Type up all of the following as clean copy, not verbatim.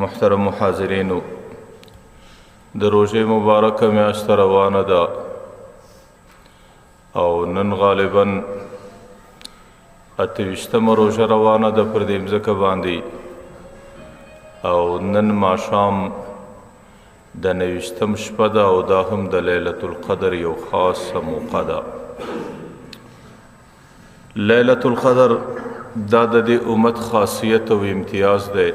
محترم حاضرینو، د روژې مبارکه میاشت روانه ده او نن غالبا 28مه روژه روانه ده پر دې مځکه باندې، او نن ماښام د 29م شپه ده او دا هم د لیلة القدر یو خاصه موقع ده. لیلة القدر دا د دې امت خاصیت او امتیاز دی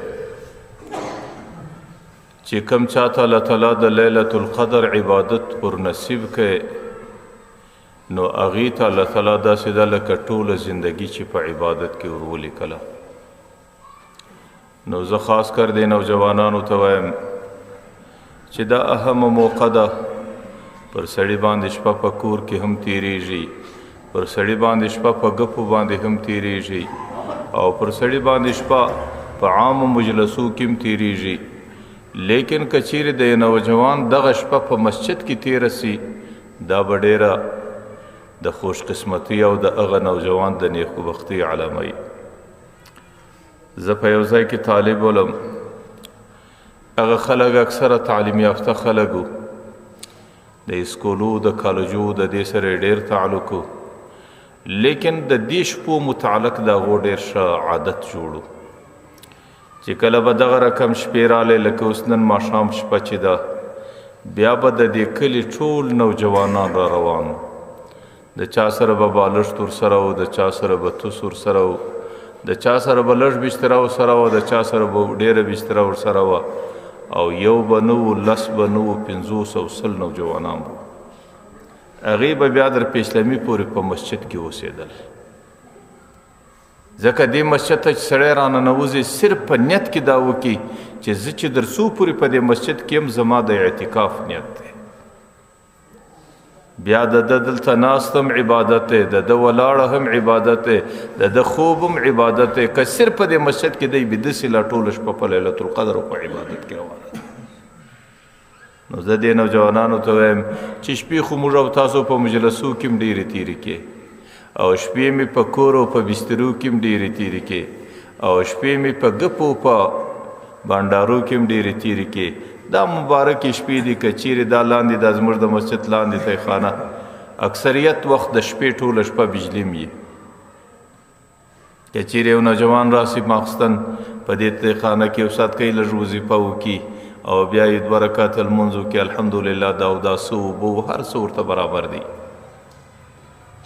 چې کم چاته الله تعالی د لیلة القدر عبادت پر نصیب کړي نو هغې ته الله تعالی داسې ده لکه ټوله زندگی چې په عبادت کې ور ولیکله. نو زه خاص کر دې نوجوانانو ته وایم چې دا اهمه موقع ده. پر سړي باندې شپه په کور کې هم تیریږي، پر سړي باندې شپه په ګپو باندې هم تیریږي، او پر سړي باندې شپه په عامو مجلسو کې هم تیریږي. لیکن کچیر د نوجوان دغه شپه په مسجد کې تیره سي، دا به ډیره د خوش قسمتي او د هغه نوجوان د نیکبختي علامه وي. زه په یو ځای کې طالب ولم، هغه خلک اکثره تعلیم یافته خلک وو، د اسکولو د کالجو د دې سره ډیر تعلق وو، لیکن د دې شپو متعلق د هغو ډیر ښه عادت جوړو چې کله به دغه رقم شپې رالی لکه اوس نن ماښام شپه چې ده، بیا به د دې کلي ټول نوجوانان را روان وو. د چا سره به بالښت ورسره و، د چا سره به توس ورسره و، د چا سره به لږ بستره ورسره وه، د چا سره به ډیره بستره ورسره وه، او یو به نه وو، لس به نه وو، 50 او 100 نوجوانان وو. هغې به بیا در پیشلمي پورې په مسجد کې اوسېدل. ځکه دې مسجد ته چې سړی راننوځي صرف په نیت کې دا وکړي چې زه چې در څو پورې په دې مسجد کې یم زما د اعتکاف نیت دی. بیا د ده دلته ناست هم عبادت دی، د ده ولاړه هم عبادت دی، د ده خوب هم عبادت دی. که صرف په دې مسجد کې دی بیدسې لا ټوله شپه په لیلة القدر او په عبادت کې روانه ده. نو زه دې نوجوانانو ته وایم چې شپې خو موږ او تاسو په مجلسو کې هم ډېرې تېرې کې، او شپې مې په کور او په بسترو کې هم ډېرې تېرې کې، او شپې مې په ګپو په بانډارو کې هم ډېرې تېرې کې. دا مبارکې شپې دي که چیرې دا لاندې دا زموږ د مسجد لاندې تیخانه اکثریت وخت د شپې ټوله شپه بجلی م وي. که چیرې یو نوجوان راسي ماخستن په دې تیخانه کې یو ساعت کوي لږ وظیفه وکړي او بیا یې 2 رکعت لمونځ وکړي، الحمدلله دا اوداسه اوبه هر څه ورته برابر دي،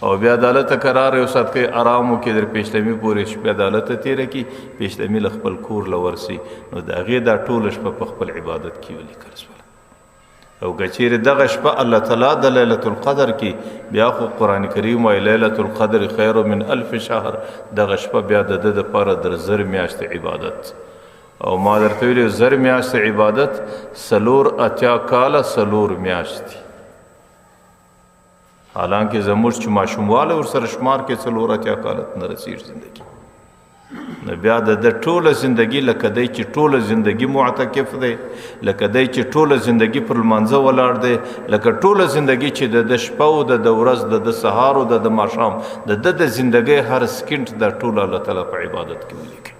او بیا عدالته قرار یو ساعت کوي آرام وکړي در پیشلمي پورې شپې عدالته تېره کړي، پیشلمي له خپل کور له ورسي. نو د هغې دا ټوله شپه په خپل عبادت کې ولیکل شوله. او که چیرې دغه شپه الله تعالی د لیلة القدر کې، بیا خو قرآن کریم وایي لیلة القدر خیر من 1000 شهر، دغه شپه بیا د ده دپاره در 1000 میاشتې عبادت. او ما درته ویلي 1000 میاشتې عبادت 4 کاله 4 میاشتې، حالانکه زموږ چې ماشومواله ورسره شمار کې 4 کاله نه رسېږي زندګي. نو بیا د ده ټوله زندګي لکه دی چې ټوله زندګي معتکف دی، لکه دی چې ټوله زندګي پر لمانځه ولاړ دی، لکه ټوله زندګي چې د ده شپه او د ده ورځ، د ده سهار او د ده ماښام، د ده د زندګۍ هر سکنډ دا ټوله الله تعالی په عبادت کې ولیکي.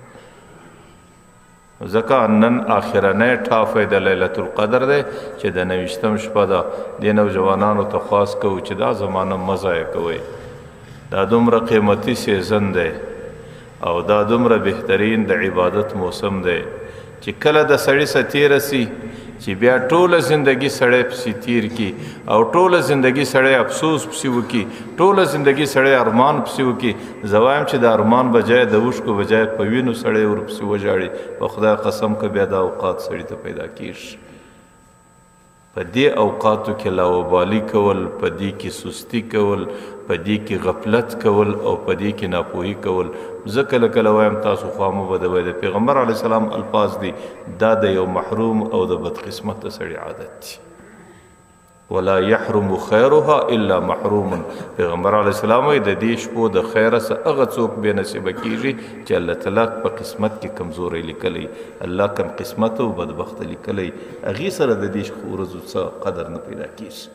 ځکه نن آخرنی ټافی د لیلة القدر دی چې د 29م شپه ده. دې نوجوانانو ته خواست کوو چې دا زمانه مه ضایع کوئ. دا دومره قیمتي سیزن دی او دا دومره بهترین د عبادت موسم دی چې کله د سړي څه تېره سي چې بیا ټوله زندگی سړی پسې تیر کی، او ټوله زندگی سړی افسوس پسې وکي، ټوله زندگی سړی ارمان پسې وکي. زه وایم چې د ارمان بجای د اوښکو بجای په وینو سړی ورپسې وژاړي. په خدای قسم که بیا دا اوقات سړي ته پیدا کېږي. په دې اوقاتو کې لاوبالي کول، په دې کې سستی کول، په دې کې غفلت کول، او په دې کې ناپوهي کول. زه کله کله وایم تاسو خوا مه بدوئ، د پیغمبر علیه السلام الفاظ دي، دا د یو محروم او د بدقسمته سړي عادت دي. ولا يحرم خیرها الا محروم. پیغمبر علیه السلام وایي د دې شپو د خیره څه هغه څوک بې نصیبه کېږي چې الله تعالی په قسمت کې کمزوری لیکلی، الله کم قسمت او بدبخته لیکلی، هغې سره د دې ورځو څه قدر نه پیدا کېږي.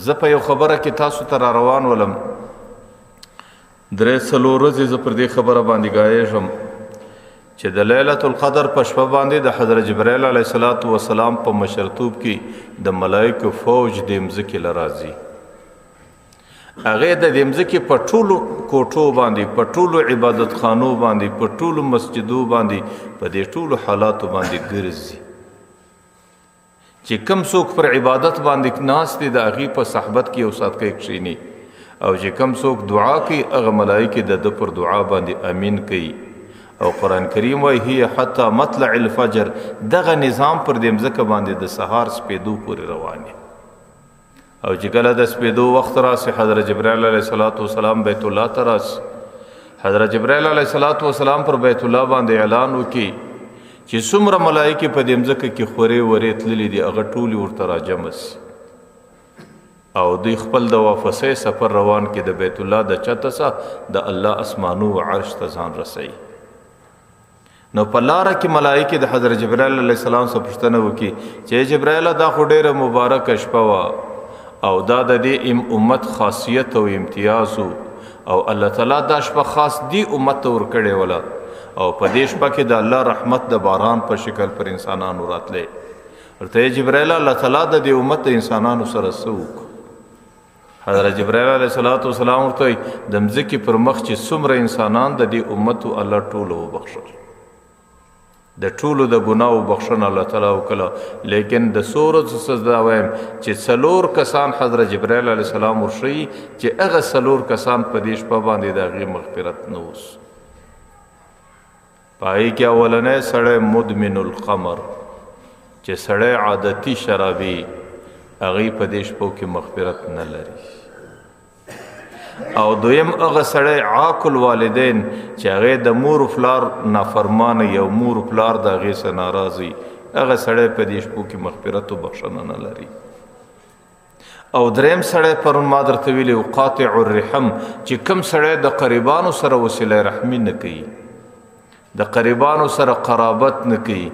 زه په یو خبره کې تاسو ته را روان ولم، 3-4 ورځې زه پر دې خبره باندې ګایږم چې د لیلۃ القدر په شپه باندې د حضرت جبرائیل علیه السلام په مشرتوب کې د ملائکه فوج د مځکې لراځي. هغه د مځکې په ټولو کوټو باندې، په ټولو عبادت خانو باندې، په ټولو مسجدو باندې، په دې ټولو حالاتو باندې ګرځي. چې کم څوک پر عبادت باندې ناست دي د هغې په صحبت کې یو ساعت کې کښېني، او چې کم څوک دعا کوي هغه ملائکې د پر دعا باندې امین کوي. او قرآن کریم وایي هي حتی مطلع الفجر، دغه نظام پر دې مځکه باندې د سهار سپېدو پورې روان دي. او چې کله د سپېدو وخت راسي حضرت جبرائیل علیه السلام بیت الله ته راسي. حضرت جبرائیل علیه السلام پر بیت الله باندې اعلان وکړي چې څومره ملائکې په دې مځکه کې خورې ورې تللي دي هغه ټولې ورته راجمع سي، او دوی خپل د واپسۍ سفر روان کې د بیت الله د چته څخه د الله اسمانو و عرش ته ځان رسوي. نو په لاره کې ملائکې د حضرت جبرائیل علیه السلام څخه پوښتنه وکړي چې جبرائیل دا خو ډېره مبارکه شپه وه او دا د دې امت خاصیت او امتیاز او الله تعالی دا شپه خاص دی امت ته ورکړې وله، او په دې شپه کې د الله رحمت د باران په شکل پر انسانانو راتلی. ورته جبرائیل الله تعالی د دې امت د انسانانو سره څه وکړو؟ حضرت جبرائیل علیه السلام ورته د مځکې پر مخ چې څومره انسانان د دې امت الله ټولو وبخښل، د ټولو د ګناو بخښنه الله تعالی وکړه. لیکن د سورو څه دا وایم چې 4 کسان حضرت جبرائیل علیه السلام ورښیي چې هغه 4 کسان په دې شپه باندې د هغې مغفرت نه اوس. په هغې کې اولنی سړی مدمن الخمر، چې سړی عادتي شرابي، هغې په دې شپو کې مغفرت نه لري. او دویم هغه سړی عاق الوالدین چې هغې د مور و پلار نافرمانه یا مور و پلار د هغې څخه ناراضي، هغه سړی په دې شپو کې مغفرت و بخښنه نه لري. او دریم سړی پرون ما درته ویلي و قاطع الرحم، چې کوم سړی د قریبانو سره وسیله رحمي نه کوي، د قریبانو سره قرابت نه کوي،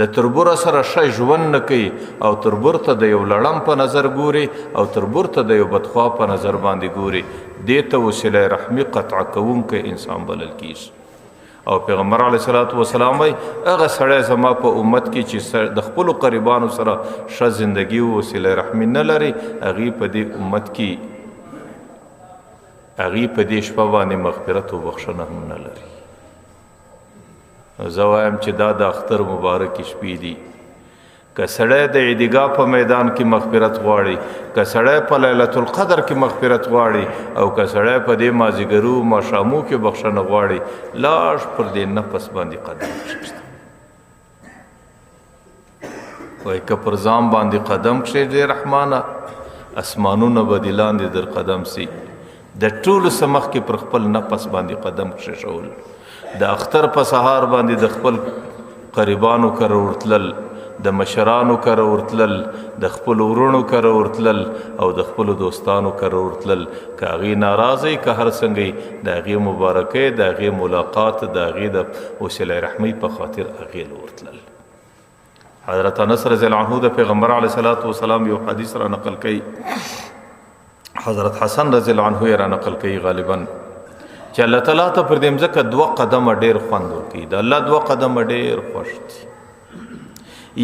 د تربور سره ښه ژوند نه کوي، او تربور ته د یو لړم په نظر ګوري، او تربور ته د یو بدخوا په نظر باندې ګوري، دې ته وسیله رحمي قطع کوونکی انسان بلل کیږي. او پیغمبر علیه السلام وایي هغه سړی زما په امت کې چې د خپلو قریبانو سره ښه زندګي و وسیله رحمي نه لري، هغې په دې امت کې هغې په دې شپه باندې مغفرت و بخښنه هم نه لري. زه وایم چې دا د اختر مبارکې شپې دي. که سړی د عیدګاه په میدان کې مغفرت غواړي، که سړی په لیلة القدر کې مغفرت غواړي، او که سړی په دې مازدیګرو ماښامو کې بخښنه غواړي، لاړ پر دې نفس باندې قدم کښېږده. وایي که پر ځان باندې قدم کښېږدې رحمانه، اسمانونه به دې لاندې در قدم سي. د ټولو څه مخکې پر خپل نفس باندې قدم کښېښول، د اختر په سهار باندې د خپل قریبانو کره ورتلل، د مشرانو کره ورتلل، د خپلو ورونو کره ورتلل، او د خپلو دوستانو کره ورتلل. که هغې ناراضه که هر څنګه د هغې مبارکۍ، د هغې ملاقات، د هغې د وسیله رحمۍ په خاطر هغې ورتلل. حضرت انس رضی الله عنه د پیغمبر علیه السلام یو حدیث را نقل کوي، حضرت حسن رضی الله عنه یې را نقل کوي غالباً، چې الله تعالی ته پر دې مځکه 2 قدمه ډېر خوند ورکوي. د الله 2 قدمه ډېر خوښ دي.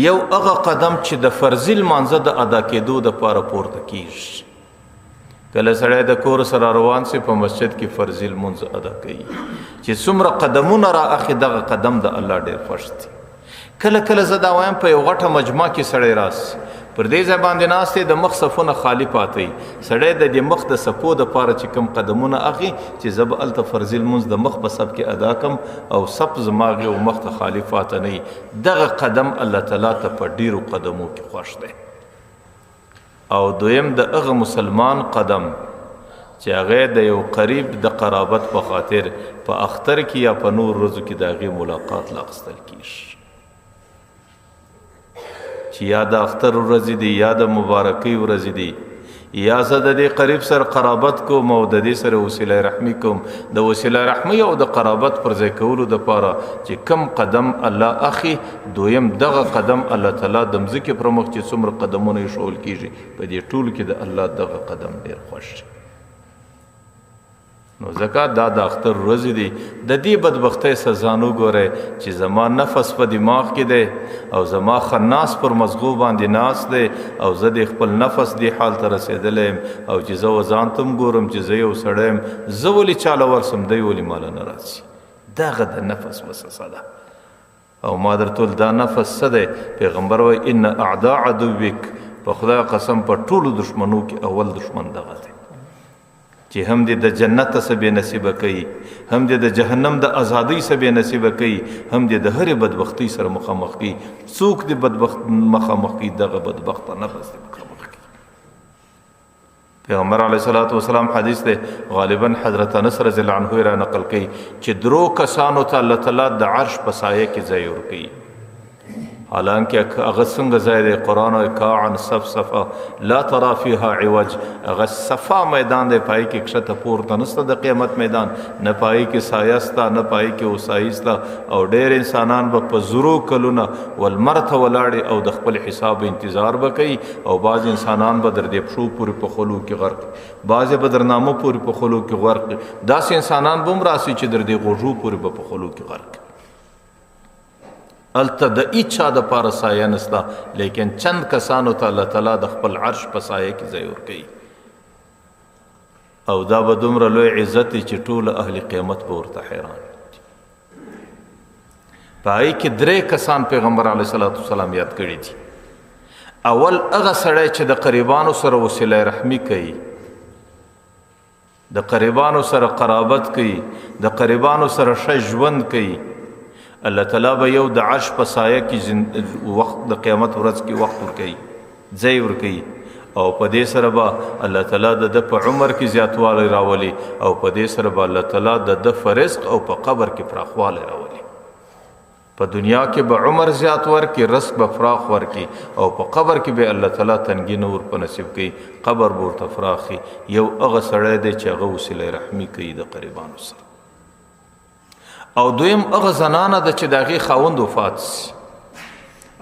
یو هغه قدم چې د فرضي لمانځه د ادا کېدو دپاره پورته کېږي. کله سړی د کور سره روان سي په مسجد کې فرضي لمونځ ادا کوي، چې څومره قدمونه را اخلي دغه قدم د الله ډېر خوښ دي. کله کله زه دا وایم په یو غټه مجمع کې سړی راسي، پر دې ځای باندې ناست دی، د مخ صفونه خالی پاتې، سړی د دې مخ د صفو دپاره چې کوم قدمونه اخلي چې زه به هلته فرضي لمونځ د مخ په صف کې ادا کړم، او صف زما او مخ ته خالی پاته نه وي. دغه قدم الله تعالی ته په ډېرو قدمو کې خوښ دی. او دویم د هغه مسلمان قدم چې هغه د یو قریب د قرابت په خاطر په اختر کې یا په نور ورځو کې د هغې ملاقات لاخیستل کېږي، چې یا د اختر ورځې دي یا د مبارکۍ ورځې دي، یا زه د دې قریب سره قرابت کوم او د دې سره وسیله رحمي کوم. د وسیله رحمي او د قرابت پر ځای کولو دپاره چې کم قدم الله اخي، دویم دغه قدم الله تعالی د مځکې پر مخ چې څومره قدمونه ایښول کېږي، په دې ټولو کې د الله دغه قدم ډېر خوښ. نو ځکه دا د اختر ورځې دي. د دې بدبختۍ سزا نه ګورئ چې زما نفس په دماغ کې دی او زما خناس پر مزغو باندې ناست دی او زه د خپل نفس دې حال ته رسېدلی یم او چې زه ځان ته ګورم چې زه یو سړی یم، زه ولې چاله ورسم، دی ولې ماله نه راسي. دغه د نفس وسوسه ده. او ما درته ویل دا نفس څه دی؟ پیغمبر وایي ان اعداء عدوک، په خدای قسم په ټولو دشمنو کې اول دشمن دغه دی چې هم دې د جنت څخه بې نصیبه کوي، هم دې د جهنم د ازادۍ څخه بې نصیبه کوي، هم دې د هرې بدبختۍ سره مخامخ کوي. څوک دې بدبخت مخامخ کوي؟ دغه بدبخته نفس دې مخامخ کوي. پیغمبر علیه الصلاۃ والسلام حدیث دی غالبا حضرت انس رضی الله عنه را نقل کوي چې درو کسانو ته الله تعالی د عرش په سایه کې ځای ورکوي. حالانکه هغه څنګه ځای دی؟ قرآن وایي کاعن صفصفا لا ترى فيها عوج. هغه صفا میدان دی، پای کې کښته پورته نسته د قیامت میدان، نه پای کې سایه سته نه پای کې اوسایي سته. او ډېر انسانان به په زرو کلونه ولمر ته ولاړې او د خپل حساب انتظار به کوي. او بعض انسانان به در دې پښو پورې په خلو کې غرق، بعضې به در نامو پورې په خلو کې غرق. داسې انسانان به هم راسي چې در دې غوږو پورې به په خلو کې غرق. الته د هیچا دپاره سایه نسته، لیکن چند کسانو ته الله تعالی د خپل عرش په سایه کې ځای ورکوي. او دا به دومره لوی عزت چې ټول اهل قیامت به ورته حیران. په هغې کې 3 کسان پیغمبر علیه الصلاۃ والسلام یاد کړي دي. اول هغه سړی چې د قریبانو سره وسیله رحمي کوي، د قریبانو سره قرابت کوي، د قریبانو سره ښه ژوند کوي. الله تعالی به یو د عرش په سایه کې وخت د قیامت ورځ کې وخت ورکوي، ځای ورکوي. او په دې سره به الله تعالی د په عمر کې زیاتوالی راولي، او په دې سره به الله تعالی د په رزق او په قبر کې پراخوالی راولي. په دنیا کې به عمر زیات ورکي، رزق به فراخ ورکي، او په قبر کې به الله تعالی تنګي نور په نصیب کوي، قبر به ورته فراخي. یو هغه سړی دی چې هغه وسیله رحمي کوي د قریبانو سره. او دویم هغه زنانه ده چې د هغې خاوند وفات سي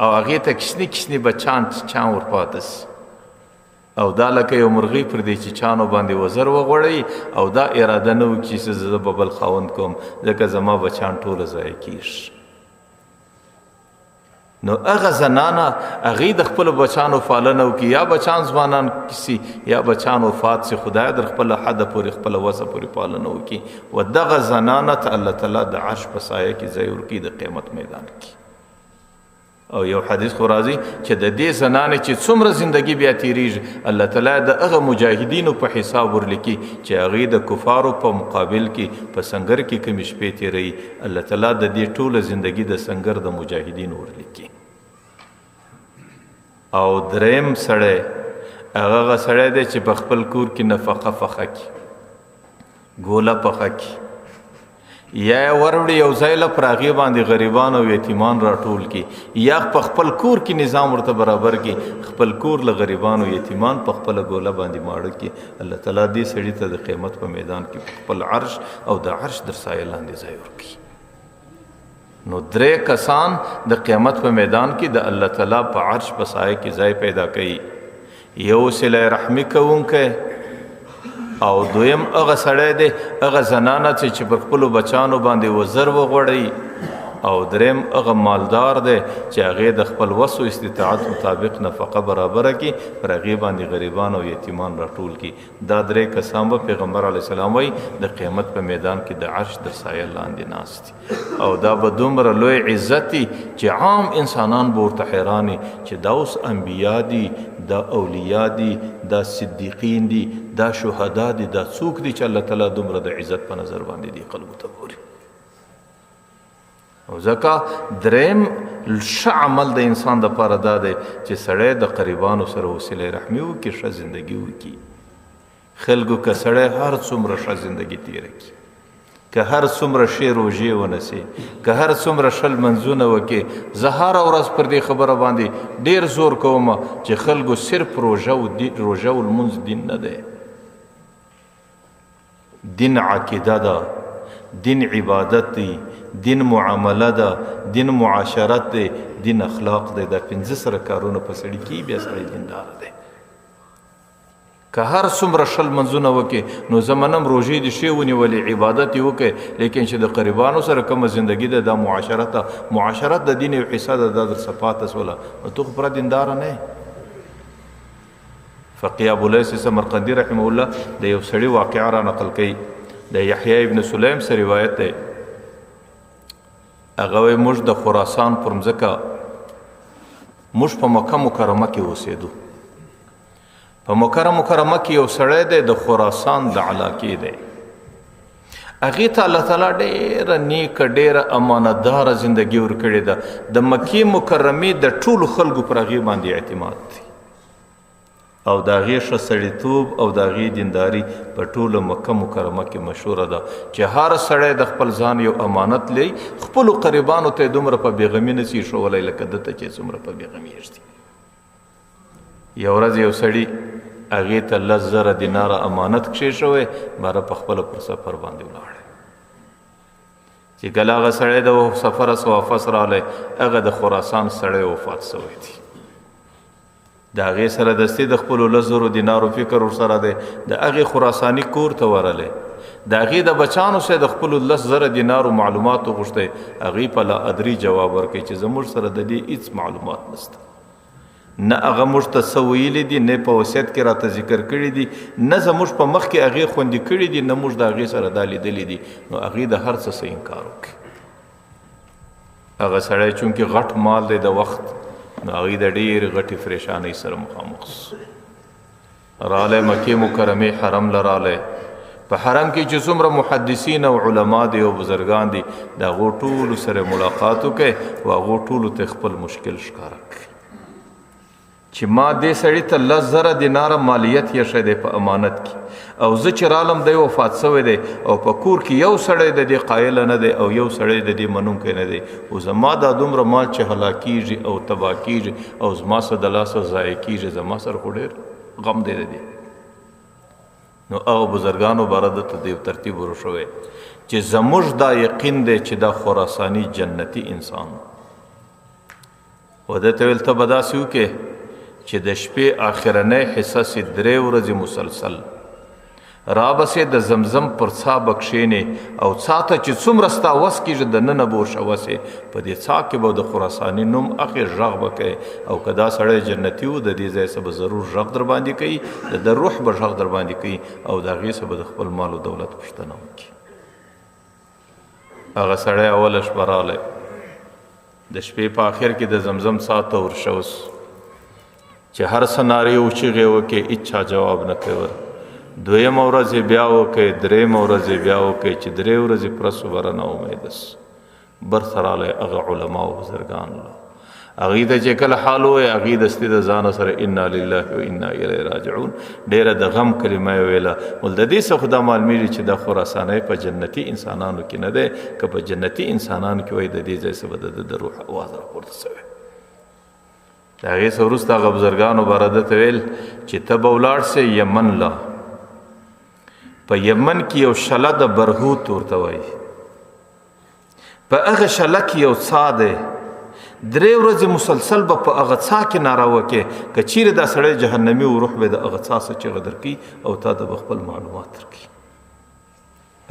او هغې ته کشني کشني بچان چان ورپاته سي، او دا لکه یو مرغۍ پر دې چې چانو باندې وزر وغوړوي او دا اراده نه وکړي چې زه به بل خاوند کوم ځکه زما بچان ټوله ضایع کېږي. نو هغه زنانه هغې د خپلو بچانو پالنه وکړي، یا بچان ځوانان کسي یا بچان وفات سي، خدای در خپله حده پورې خپله وسه پورې پالنه وکړي. و دغه زنانه ته الله تعالی د عرش په سایه کې ځای ورکړي د قیامت میدان کې. او یو حدیث خو راځي چې د دې زنانې چې څومره زندگی بیا تیریږي، الله تعالی د هغه مجاهدینو په حساب ورلیکي چې هغې د کفارو په مقابل کې په سنګر کې کومې شپې تیروي، الله تعالی د دې ټوله زندگی د سنګر د مجاهدینو ورلیکي. او دریم سړی هغه سړی دی چې په خپل کور کې نفقه پخه کړي، ګوله پخه کړي، یا وروړي یو ځای له پر هغې باندې غریبان او یتیمان راټول کړي، یا په خپل کور کې نظام ورته برابر کړي، خپل کور له غریبان او یتیمان په خپله ګوله باندې ماړه کړي. الله تعالی دې سړي ته د قیامت په میدان کې خپل عرش او د عرش در سایه لاندې ځای ورکړي. نو 3 کسان د قیامت په میدان کې د الله تعالی په عرش په سایه کې ځای پیدا کوي. یو صله رحمي کوونکی، او دویم هغه سړی دی هغه زنانه چې پر خپلو بچانو باندې وزر وغوړوي، او دریم هغه مالدار دی چې هغې د خپل وس و استطاعت مطابق نفقه برابره کړي، پر هغې باندې غریبان او یتیمان راټول کړي. دا 3 کسان به پیغمبر علیه السلام وایي د قیامت په میدان کې د عرش در سایه لاندې ناست دي. او دا به دومره لوی عزت دي چې عام انسانان به ورته حیران چې دا اوس انبیا دي، دا اولیاء دي، دا صدیقین دي، دا شهدا دي، دا څوک دي چې الله تعالی دومره د عزت په نظر باندې دي خلکو ته ګوري. او ځکه دریم ښه عمل د انسان دپاره دا دی چې سړی د قریبانو سره وسیله رحمي وکړي، ښه زندګي وکړي. خلکو که سړی هر څومره ښه زندګي تېره کړي، که هر څومره ښې روژې ونیسي، که هر څومره ښه لمنځونه وکړي، زه هره ورځ پر دې خبره باندې ډېر زور کوم چې خلکو صرف روژه او لمونځ دین نه دی. دین عقیده ده، دین عبادت دی، دین معامله ده، دین معاشرت دی، دین اخلاق دی. دا 5 سره کارونه په سړي کې بیا سړی دیندار دی. که هر څومره شل منځونه وکړي نو زمنم روژې دي شی ونیولې عبادت یې وکړي لیکن چې د قریبانو سره کومه زندگی ده دا معاشرت د دین یو حصه ده دا در صفات سوله نو تو خو پوره دینداره نه فقیه ابولیس سمرقندي رحمه الله د یو سړي واقعه را نقل کوي د یحیی ابن سلیم سره روایت دی هغه وایي موږ د خراسان پر مځکه موږ په مکه مکرمه کې اوسېدو په مکه مکرمه کې یو سړی دی د خراسان د علاقې دی هغې ته الله تعالی ډېره نیکه ډېره امانتداره زندګي ورکړې ده د مکې مکرمې د ټولو خلکو پر هغې باندې اعتماد دی او د هغې ښه سړیتوب او د هغې دینداري په ټوله مکه مکرمه کې مشهوره ده چې هر سړی د خپل ځان یو امانت لري خپلو قریبانو ته یې دومره په بېغمي نه سي ښوولی لکه ده ته چې څومره په بېغمي ږدي یو ورځ یو سړي هغې ته 10,000 دیناره امانت کښېښوی باره په خپله پر سفر باندې ولاړی چې کله هغه سړی د سفره څه واپس راغلی هغه د خراسان سړی وفات سوی دی د هغې سره دستي د خپلو 10,000 دینارو فکر ورسره دی د هغې خراساني کور ته ورلی د هغې د بچانو سره د خپلو 10,000 دینارو معلومات وغوښتی هغې په لا ادري جواب ورکوي چې زموږ سره د دې هېڅ معلومات نشته نه هغه موږ ته څه ویلي دي نه په وصیت کې راته ذکر کړي دي نه زموږ په مخ کې هغې خوندي کړي دي نه موږ د هغې سره دا لیدلي دي نو هغې د هر څه انکار وکړي هغه سړی چونکې غټ مال دی د وخت نو هغې د ډېرې غټې پریشانۍ سره مخامخ رالی مکې مکرمې حرم له رالی په حرم کې چې څومره محدثین او علما دي او بزرګان دي د هغو ټولو سره ملاقات وکړي او هغو ټولو ته خپل مشکل ښکاره کړي چې ما دې سړي ته 10,000 دیناره مالیت یې دی په امانت کې او زه چې رالم دی وفات سوی دی او په کور کې یو سړی د دې قایله نه دی او یو سړی د دې منونکی نه دی او زما دا دومره مال چې هلاکیږي او تباه کیږي او زما سره د لاسه ضایع کیږي زما سره خو ډېر غم دی د دې نو هغه بزرګانو باره ده ته د یو ترتیب ورشوی چې زموږ دا یقین دی چې دا خراساني جنتي انسان و ده ته ویل ته به داسې وکړې چې د شپې آخرنۍ حصه سي 3 ورځې مسلسل را بسې د زمزم پر څا به کښېنې او څا ته چې څومره ستا وس کېږي دننه به ورشوسې په دې څا کې به د خراساني نوم اخې غږ به کوې او که دا سړی جنتي و د دې ځای څه به ضرور غږ در باندې کوي د روح به غږ در باندې کوي او د هغې څه به د خپل مال و دولت پوښتنه وکړي هغه سړی اوله شپه رالی د شپې په آخر کې د زمزم څا ته ورشوس چې هر څه نارې او چیغې وکړې هېچا جواب نه کوي دویمه ورځ یې بیا وکړئ درېیمه ورځ یې بیا وکړئ چې 3 ورځې پوره سو بره نا امیده سو برته رالی هغه علما او بزرګان له هغې ته چې کله حال ووایي هغې دستي د ځانه سره انا لله و انا الیه راجعون ډېره د غم کلمه یې ویله ول د دې څه خو دا معلومېږي چې دا خراسانی په جنتي انسانانو کې نه دی که په جنتي انسانانو کې وایي د دې ځای څه به د روح اواز راپورته سوی د هغې څه وروسته هغه بزرګانو باره ده ته ویل چې ته به ولاړ سې یمن له په یمن کې یو شله د برهوت ورته وایي په هغه شله کې یو څا دی 3 ورځې مسلسل به په هغه څا کې ناره وکړې که چیرې دا سړی جهنمي و روح به د هغه څا څه چغه درکوي او تا ته به خپل معلومات درکوي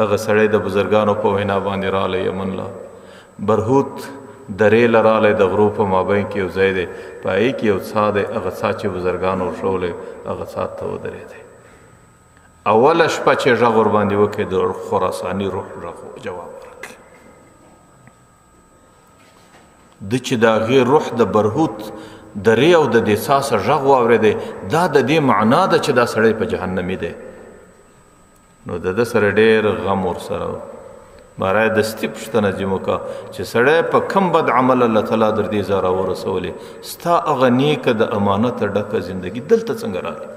هغه سړی د بزرګانو په وینا باندې رالی یمن له برهوت درې له رالی د غرو په مابین کې یو ځای دی په هغې کې یو څا دی هغه څا چې بزرګانو ورښولی هغه څا ته ودرېدی اوله شپه چې غږ ورباندې وکړي د خراساني روح غږ جواب ورکړي ده چې د هغې روح د برهوت درې او د دې څا څه غږ واورېدی دا د دې معنا ده چې دا سړی په جهنمي دی نو د ده سره ډېر غم ورسره و مارای دستي پوښتنه ځینې وکړه چې سړی په کم بد عمل الله تعالی در دې ځای راورسولې ستا هغه نیکه د امانته ډکه زندګي دلته څنګه راغلې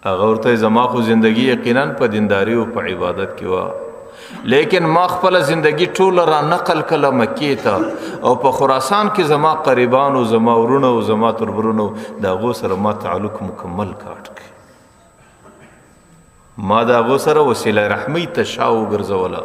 هغه ورته زما خو زندگی یقینا په دینداری او په عبادت کې وه لیکن ما خپله زندگی ټوله را نقل کله مکې ته او په خراسان کې زما قریبانو زما ورونه او زما تربرونو د هغو سره ما تعلق مکمل کاټ کړ ما د هغو سره وسیله رحمۍ ته شا وګرځوله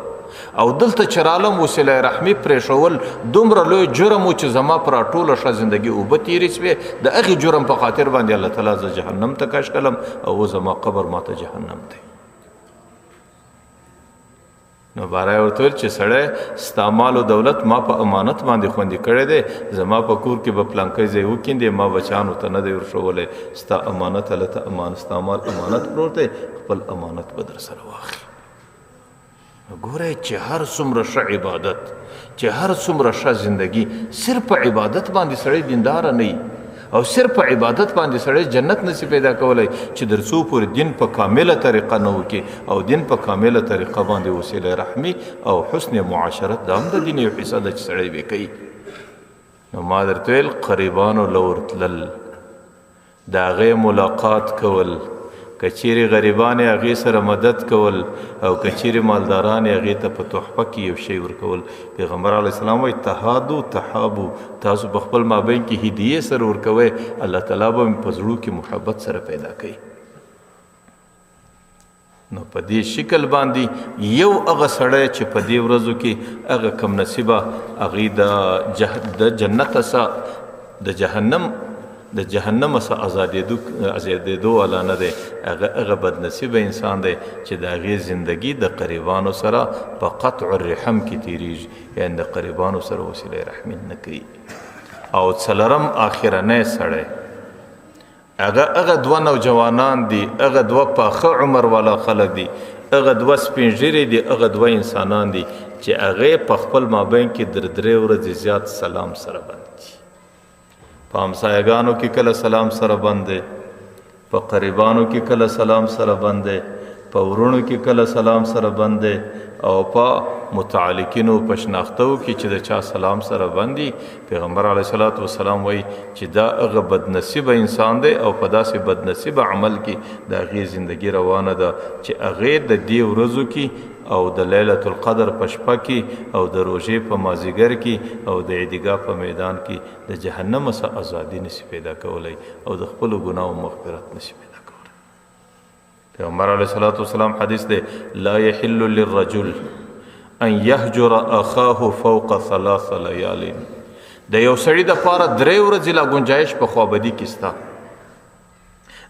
او دلته چرالم وسیله رحمی پرېښول دومره لوی جرم و چې زما پر ټوله ښه زندګي اوبه تېرې سوې د هغې جرم په خاطر باندې الله تعالی زه جهنم ته کش کړم او زما قبر ماته جهنم دی. نو بارای ورته ویل چې سړی ستا مال او دولت ما په امانت باندې خوندي کړی دی، زما په کور کې به پلانکی ځای وکیندې، ما بچیانو ته نه دی ورښولی، ستا امانت هلته ستا مال امانت پروت دی، خپل امانت به در سره واخلي. ګورئ چې هر څومره ښه عبادت، چې هر څومره ښه زندگی صرف په عبادت باندې سړی دینداره نه وي او صرف په عبادت باندې سړی جنت نشي پیدا کولی چې در څو پورې دین په کامله طریقه نه وکړي او دین په کامله طریقه باندې وسیله رحمي او حسن معاشرت دا هم د دین یو حصه ده چې سړی به کوي. نو ما درته ویل قریبانو له ورتلل، د هغې ملاقات کول، که چیرې غریبان یې هغې سره مدد کول او که چیرې مالداران یې هغې ته په تحفه کې یو شی ورکول. پیغمبر علیه السلام وایي تهادو تحابو، تاسو په خپل مابین کې هدیې سره ورکوئ، الله تعالی به په زړو کې محبت سره پیدا کوي. نو په دې شکل باندې یو هغه سړی چې په دې ورځو کې هغه کم نصیبه هغې د جنت څخه د جهنم څخه ازادېدو والا نه دی، هغه بدنصیبه انسان دی چې د هغې زندگی د قریبانو سره په قطع الرحم کې تیریږي، یعنې د قریبانو سره وسیله رحمي نه کوي. او څلرم آخرنی سړی هغه دوه نوجوانان دي، هغه دوه پاخه عمر والا خلک دي، هغه دوه سپین ږیري دي، هغه دوه انسانان دي چې هغې په خپل مابین کې در درې ورځې زیات سلام سره بند دي. په همسایګانو کې کله سلام سره بند دی، په قریبانو کې کله سلام سره بند دی، په ورونو کې کله سلام سره بند دی، او په متعلقینو په شناختو کې چې د چا سلام سره بند دي. پیغمبر علیه الصلاۃ والسلام وایي چې دا هغه بدنصیبه انسان دی او په داسې بدنصیبه عمل کې د هغې زندګي روانه ده چې هغې د دې ورځو کې او د لیلة القدر په شپه کې او د روژې په مازدیګر کې او د عیدګاه په میدان کې د جهنم څخه ازادي نشي پیدا کولی او د خپلو ګناهو مغفرت نشي پیدا کولی. پیغمبر علیه الصلاۃ والسلام حدیث دی لا یحل للرجل ان یهجر اخاه فوق 3 لیال. د یو سړي دپاره 3 ورځې لا گنجایش په خوابدي کې سته،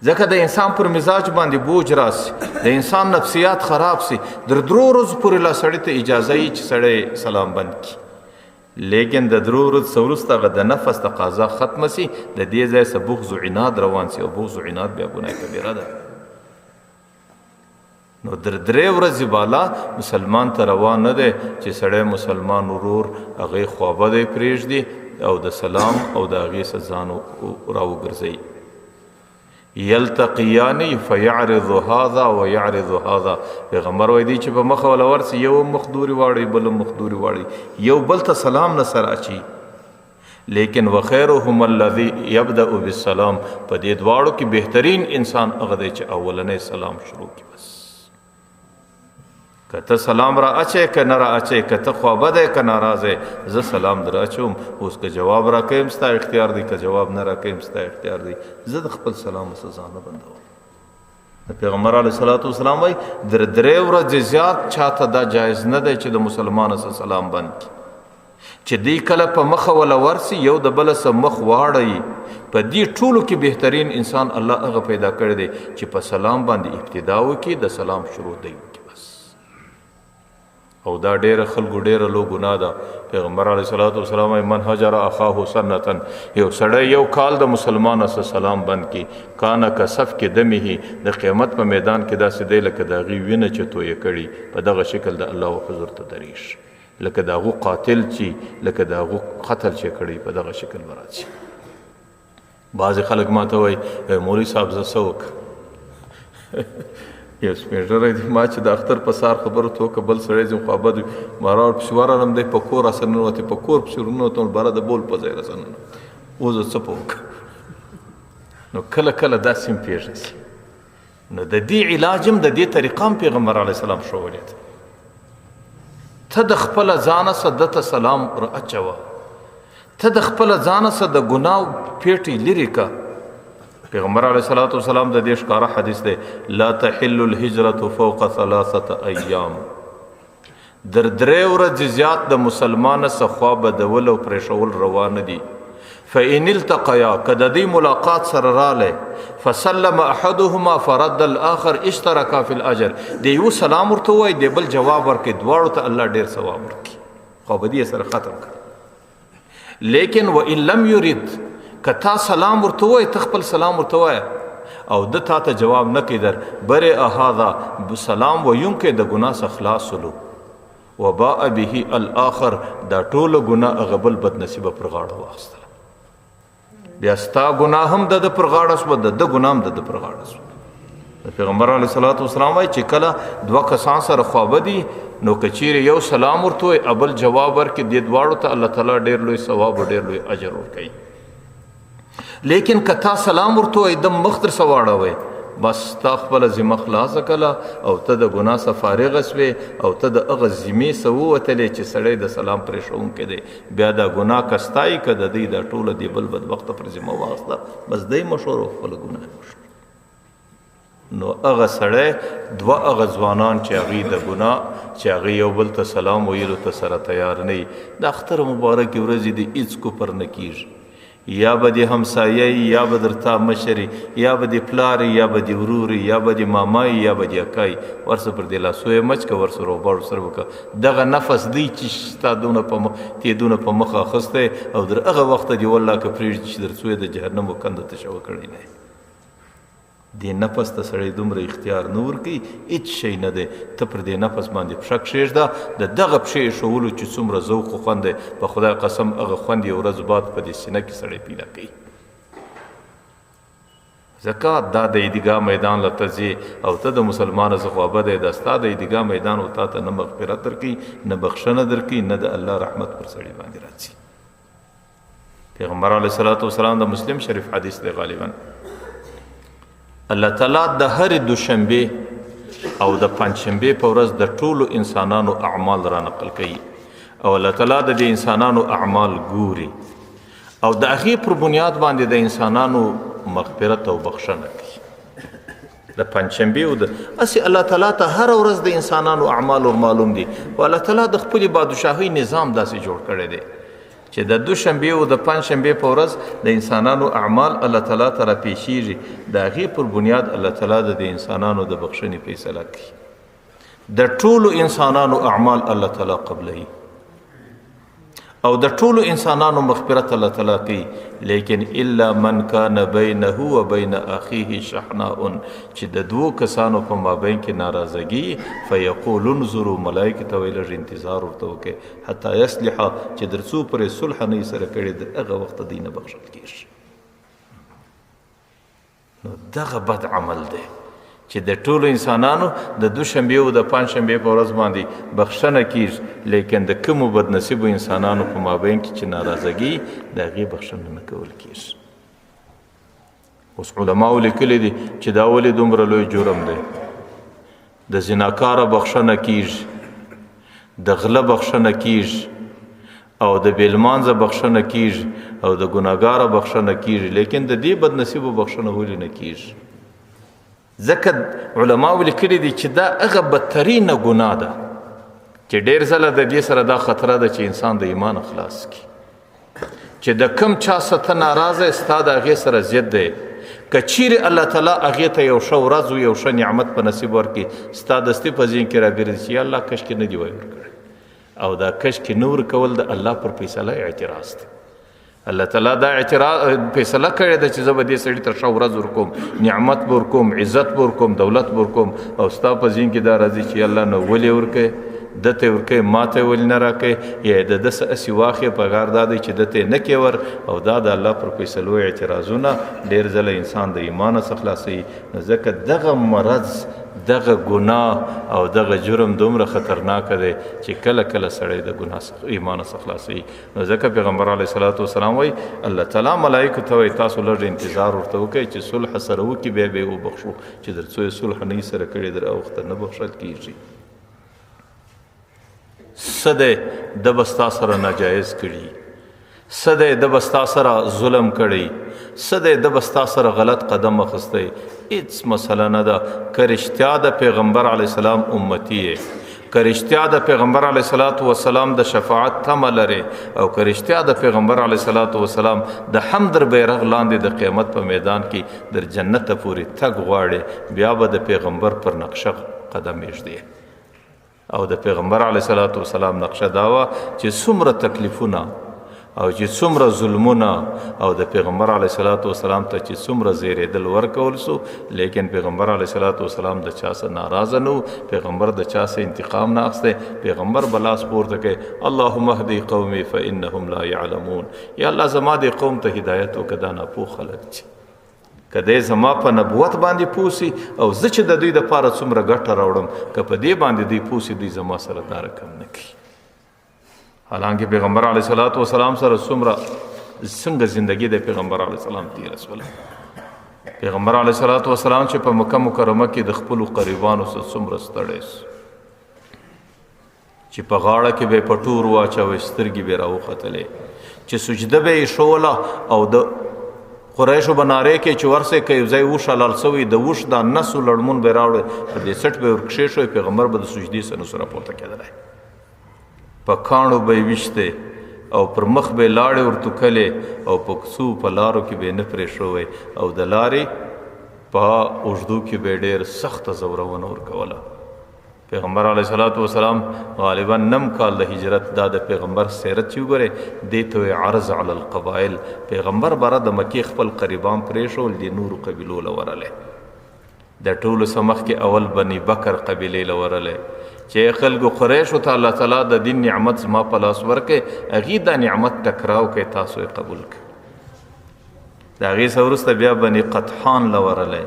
ځکه د انسان پر مزاج باندې بوج راسي، د انسان نفسیات خراب سي، در 3 ورځو پورې لا سړي ته اجازه یي چې سړی سلام بند کړي. لیکن د 3 ورځو وروسته هغه د نفس تقاضا ختمه سي، د دې ځای څخه بغض و عناد روان سي او بغض و عناد بیا ګناه کبیره ده. نو در 3 ورځې بالا مسلمان ته روان نه دی چې سړی مسلمان ورور هغې خوابدی پرېږدي او د سلام او د هغې څخه ځان راوګرځوي. یلتقیان فیعرض هذا ویعرض هذا. پیغمبر وایي دی چې په مخه ولا ورسي، یو مخدوري واړی بل مخدوري واړی، یو بل ته سلام نه سره اچي. لیکن وخیرهم الذی یبدأ بالسلام، په دې دواړو کې بهترین انسان هغه دی چې اولنی سلام شروع کړي. بس که ته سلام را اچې که نه را اچې، که ته خوابدی که ناراضی، زه سلام در اچوم. اوس که جواب را کویم ستا اختیار دی، که جواب نه را کویم ستا اختیار دی. زه د خپل سلام څخه ځان نه بندوم. پیغمبر علیه الصلاۃ والسلام وایي در 3 ورځې زیات چاته دا جایز نه دی چې د مسلمان سره سلام بند کړي، چې دی کله په مخه ولا ورسي یو د بل سره مخ واړوي. په دې ټولو کې بهترین انسان الله هغه پیدا کړی دی چې په سلام باندې ابتدا وکړي، د سلام شروع دی. او دا ډیره خلکو ډیره لو ګناه ده. پیغمبر علیه الصلاۃ والسلام من هجر اخاه سنه، یو سړی یو کال د مسلمان سره سلام بند کی، کانه که صف کې دمه د قیامت په میدان کې داسې دی لکه د هغې وینه چې تویه کړي په دغه شکل د الله حضور ته دریش، لکه د هغو قاتل چې لکه د هغو قتل چې کړي په دغه شکل به راځي. بعضې خلک ما ته وایي مولوي صاحب زه څه وکړم؟ یو سپین ږیری دی، ما چې د اختر په سهار خبرو ته وکړه، بل سړی ځم خوابد وي، ما راپسې ورغلم، دی په کور راسره ننوتې، په کور پسې ورننوتم، باره د بول په ځای راسره ننوتم. اوس زه څه په وکړم؟ نو کله کله داسې هم پېښه شي. نو د دې علاج هم د دې طریقه هم پیغمبر علیه السلام ښوولې ده. ته د خپله ځانه څخه ده ته سلام را اچوه، ته د خپله ځانه څخه د ګناه پیټې لرې که. پیغمبر علیه الصلاۃ والسلام د دې ښکاره حدیث دی لا تحل الهجرة فوق 3 ایام. در 3 ورځې زیات د مسلمان څخه خوا بدول او پرېښول روانه دي. فإن التقيا کده دی ملاقات سره راله فسلم احدهما فرد الاخر اشتركا في الاجر دی یو سلام ورته وای دی بل جواب ورکړي دواړو ته الله ډیر ثواب ورکړي. خو بدی سره ختم کړ. لیکن وان لم يرد کتا سلام ورته وای تخپل سلام ورته وای او د تا ته جواب نه کیدر بره هذا سلام و يمكن د ګناه څخه خلاصلو وباء به الاخر دا ټول ګناه غبل بد نصیب پر غاړه واخستل. بیا ستا ګناه هم د پر غاړه شو د ګناه هم د پر غاړه شو. پیغمبر علیه الصلاۃ والسلام وايي چې کله 2 کسان سره خوابدي نو کچیر یو سلام ورته ابل جواب ورکړي د دواړو ته الله تعالی ډیر لوی ثواب او ډیر لوی اجر ورکړي. لیکن کتا سلام ورته دم مخدر سواړه وي بس تا خپل ذمه خلاص کړه او ته د ګناه څخه فارغ شوې او ته د هغه ذمې څه ووتلې چې سړی د سلام پرې شوونکی دی بیا دا ګناه کستای که د دوی دا ټوله دی بل بدبخته پر ذمه واخله بس دی مشهور او خپل ګناه مشهور. نو هغه سړی 2 هغه ځوانان چې هغوی د ګناه چې هغوی یو بل ته سلام ویلو ته سره تیار نه وي د اختر مبارکې ورځې د هېڅ کفر نه کېږي. یا به د همسایه یا به درته مشري یا به د پلار یا به د ورور یا به د مامای یا به د اکای ورسره پر د لاسو یې مچ که ورسره وباړو سره وکړه دغه نفس دی چې ستا دونه په مخ اخیستی او در هغه وخته دې والله که پرېږدي چې در څو یې د جهنمو کنده ته شوه کړی نه دې نفس ته سړی دومره اختیار نه ورکوي هېڅ شی نه دی ته پر دې نفس باندې پښه کښېږده د دغه پښې ایښولو چې څومره ذوق و خوند دی په خدای قسم هغه خوند یې ورځ بعد په دې سینه کې سړی پیدا کوي. ځکه دا د عیدګاه میدان له ته ځې او ته د مسلمانه څخه خوابه دی دا ستا د عیدګاه میدان او تا ته نه مغفرت درکوي نه بخښنه درکوي نه د الله رحمت پر سړي باندې راځي. پیغمبر علیه الصلاۃ والسلام د مسلم شریف حدیث دی غالبا الله تعالی د هر دوشنبه او د پنجشنبه په ورځ د ټولو انسانانو اعمال را نقل کوي او الله تعالی د دې انسانانو اعمال ګوري او د هغې پر بنیاد باندې د انسانانو مغفرت او بخښنه کوي. د پنجشنبې او د هسې الله تعالی ته هره ورځ د انسانانو اعمال ور معلوم دي او الله تعالی د خپلې بادشاهۍ نظام داسې جوړ کړی دی چې د دوشنبې او د پنجشنبې په ورځ د انسانانو اعمال الله تعالی ته راپېښېږي د هغې پر بنیاد الله تعالی د انسانانو د بخښنې فیصله کوي. د ټولو انسانانو اعمال الله تعالی قبلوي او د ټولو انسانانو مغفرت الله تعالی کوي لیکن الا من کان بینه و بین اخیه شحناء چې د 2 کسانو په مابین کې ناراضګي فیقول انظروا ملائکه ته ویل انتظار ورته وکړي حتی یصلح چې در څو پرې صلح نه سره کړي د هغه وخت دی نه بخښل کېږي. نو دغه بد عمل دی چې د ټولو انسانانو د دوشنبې او د پنجشنبې په ورځ باندې بخښنه کېږي لیکن د کومو بدنصیبو انسانانو په مابین کې چې ناراضګي د هغې بخښنه نه کول کېږي. اوس علماو لیکلي دي چې دا ولې دومره لوی جرم دی. د زناکاره بخښنه کېږي د غله بخښنه کېږي او د بېلمانځه بخښنه کېږي او د ګناهګاره بخښنه کېږي لیکن د دې بدنصیبو بخښنه ولې نه کېږي؟ ځکه علماو لیکلي دي چې دا هغه بدترینه ګناه ده چې ډېر ځله د دې سره دا خطره ده چې انسان د ایمان خلاص کړي چې د کم چا څخه ته ناراضه ستا د هغې سره ضد دی که چیرې الله تعالی هغې ته یو ښه ورځ و یو ښه نعمت په نصیب ورکړي ستا دستي په ذهن کې راګرځي چې یا الله کشکې نه دي وی ورکړی او دا کشکې نه ورکول د الله پر فیصله اعتراض دی. الله تعالی دا اعتراض فیصله کړې ده چې زه به دې سړي ته ښه ورځ ورکوم نعمت به ورکوم عزت به ورکوم دولت به ورکوم او ستا په ذهن کې دا راځي چې الله نه ولې ورکوې ده ته ورکوې ما ته ولې نه راکوې یا د ده څه هسې واخې په غار دا دی چې ده ته نه کې ور او دا د الله پر فیصلو اعتراضونه ډېر ځله انسان د ایمانه څخه خلاصوي. نو ځکه دغه مرض دغه ګناه او دغه جرم دومره خطرناک دی چې کله کله سړی د ګناه څخه ایمانه څخه خلاصوي. نو ځکه پیغمبر علیه الصلاۃ والسلام وایي الله تعالی ملایکو ته وایي تاسو لږ انتظار ورته وکړئ چې صلح سره وکړي بیا به یې وبخښو چې در څو یې صلح نه یې سره کړې در هغه وخته نه بخښل کېږي. څه دی ده به ستا سره ناجایز کړي څه دی ده به ستا سره ظلم کړی څه دی ده به ستا سره غلط قدم اخیستی هېڅ مسله نه ده که رښتیا د پیغمبر علیه السلام امتی یې که رښتیا د پیغمبر علیه الصلاة والسلام د شفاعت تمه لرې او که رښتیا د پیغمبر علیه الصلاة والسلام د حمد در بیرغ لاندې د قیامت په میدان کې در جنت پورې تګ غواړې بیا به د پیغمبر پر نقشه قدم ایږدې او د پیغمبر علیه الصلاة والسلام نقشه دا وه چې څومره تکلیفونه او چې څومره ظلمونه او د پیغمبر علیه الصلاة والسلام ته چې څومره زیرېدل ورکول سو لیکن پیغمبر علیه الصلاة والسلام د چا څه ناراضه نه و پیغمبر د چا څه انتقام نه اخیستی پیغمبر به لاس پورته کوي اللهم اهدی قومي فانهم لا يعلمون یا الله زما د قوم ته هدایت وکړه دا ناپوه خلک چې که دی زما په نبوت باندې پوسي او زه چې د دوی دپاره څومره ګټه راوړم که په دې باندې دوی پوسي دوی زما سره دا رقم نه کوي حالانکه پیغمبر علیه الصلاة والسلام سره څنګه زندگی د پیغمبر علیه السلام تیره شوله پیغمبر علیه الصلاة والسلام چې په مکه مکرمه کې د خپلو قریبانو سره څومره ستړی سو چې په غاړه کې به یې پټور واچوی سترګې به یې راوختلې چې سجده به یې ښوله او د قریشو به نارې کې چې ورسې که یو ځای اوښ حلال سوی د اوښ دا نسو لړمون به یې راوړی په دې سټ به یې ورکښې شوی پیغمبر به د سجدې سره نسو راپورته کېدلی په کاڼو به یې ویشتې او پر مخ به یې لاړې ورتوکلې او په کوڅو په لارو کې به یې نه پرې شوی او د لارې په اوږدو کې به یې ډېر سخته زورونه ورکوله پیغمبر علیه الصلاة والسلام غالبا 9 کال د هجرت دا د پیغمبر سیرت چې وګورئ دې ته وایي عرض علی القبایل پیغمبر بره د مکې خپل قریبان پرېښول دې نورو قبیلو له ورلی د ټولو څه مخکې اول بني بکر قبیلې له ورلی چې خلکو قریشو ته الله تعالی د دین نعمت زما په لاس ورکړي هغې دا نعمت ټکراو کوي تاسو یې قبول کړئ د هغې څه وروسته بیا بني قطحان له ورلی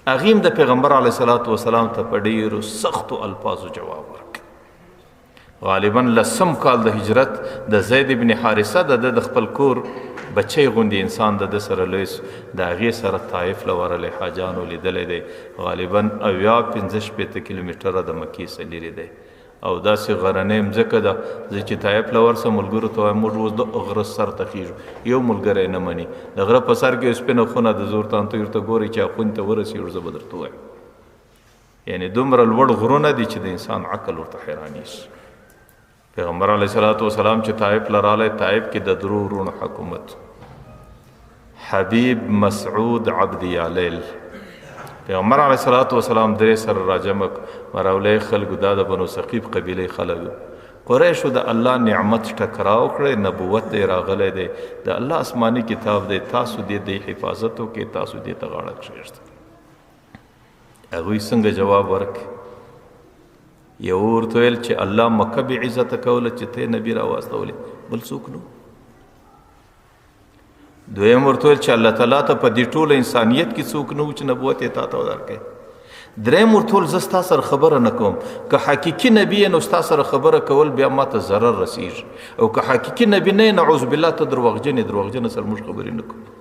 هغې هم د پیغمبر علیه الصلاة والسلام ته په ډېرو سختو الفاظو جواب ورکړي غالبا 10 کال د هجرت د زید بن حارثه د خپل کور بچی غوندې انسان د سره لوی د هغې سره طایف له ورلی حاجانو لیدلی دی غالبا 15 کیلومتره د مکې څخه لرې دی او داسې غرنۍ مځکه ده زه چې طایف له ورسم ملګرو ته وایم موږ اوس د غره سر ته خیږو یو ملګری نه مني د غره په سر کې سپینه خونه د زور تانته ورته ګورئ چې اخوند ته ورسېږو زه به درته وایم یعنې دومره لوړ غرونه دي چې د انسان عقل ورته حیرانېږي پیغمبر علیه الصلاة والسلام چې طایف له رالی طایف کې د درو ورونو حکومت حبیب مسعود عبد یالیل پیغمبر علیه الصلاة والسلام درې سره راجمع مراولی خلکو دا د بنو ثقیف قبیلې خلکو قریشو د الله نعمت ټکراو کړی نبوت دی راغلی دی د الله آسماني کتاب دی تاسو دې د حفاظت وکړئ تاسو دې ته غاړه کښېږدئ هغوی څنګه جواب ورکړي یو ورته ویل چې الله مکه بې عزته کوله چې ته نبي راواستولې بل څوک نو دویم ورته ویل چې الله تعالی ته په دې ټوله انسانیت کې څوک نه و چې نبوت یې تا ته ورکړی دریم ورته ویل زه ستا سره خبره نه کوم که حقیقي نبي یې نو ستا سره خبره کول بیا ما ته ضرر رسیږي او که حقیقي نبي نه یې نعوذ بالله ته دروغجن سره موږ خبرې نه کوو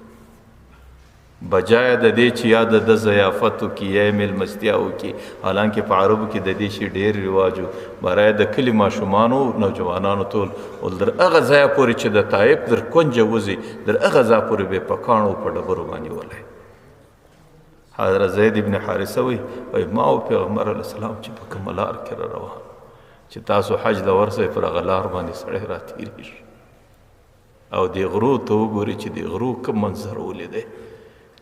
بجای د دې چې یا د ضیافت وکړي یا یې میلمستیا وکړي حالانکه په عربو کې د دې شي ډېر رواج و برای د کلي ماشومانو نوجوانانو ټول ول در هغه ځایه پورې چې د طایف در کونجه وځي در هغه ځایه پورې به یې په کاڼو په ډبرو باندې ولی حضرت زید ابن حارثه وایي ما او پیغمبر علیه السلام چې په کومه لار کې را روان چې تاسو حج د ورسئ پر هغه لار باندې سړی را تېرېږي او دې غرو ته وګورئ چې دې غرو کوم منظر ولیدی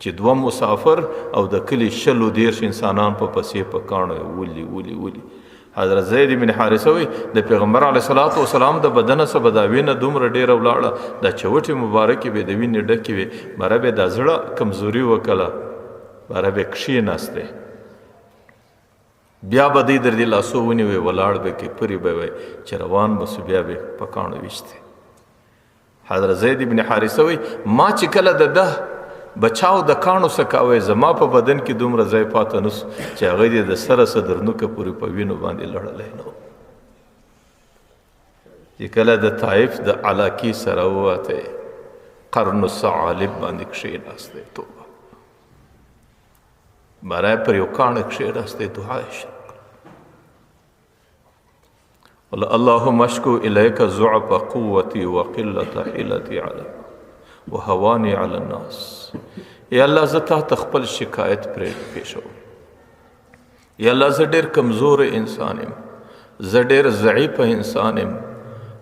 چې 2 مسافر او د کلي 130 انسانان په پسې په کاڼو ولي حضرت زید بن حارثه وی د پیغمبر علیه الصلاة والسلام د بدن څخه به دا وینه دومره ډېره ولاړه د چوټې مبارکې به د وینې ډکې وې بره به دا زړه کمزوري وکړه بره به کښېناستې بیا به دوی در دې لاسو ونیوې ولاړ به کې پرې به وی چې روان به سو بیا به په کاڼو ویشتې حضرت زید بن حارثه وی ما چې کله د بچاو د کاڼو څخه کوئ زما په بدن کې دومره ځای پاته نسو چې هغه دې د سره صدرنوکه پورې په وینو باندې لړلی نه و چې کله د طایف د علاقې سره ووتی قرن الثعالب باندې کښېناستی توبه برای پر یو کاڼه کښېناستی دعا یې شروع کړه اللهم اشکو الیک ضعف قوتي وقلة حیلتي علیک وهوانی علی الناس یا الله زه تا ته خپل شکایت پرې پیښوم یا الله زه ډېر کمزور انسان یم زه ډېر ضعیفه انسان یم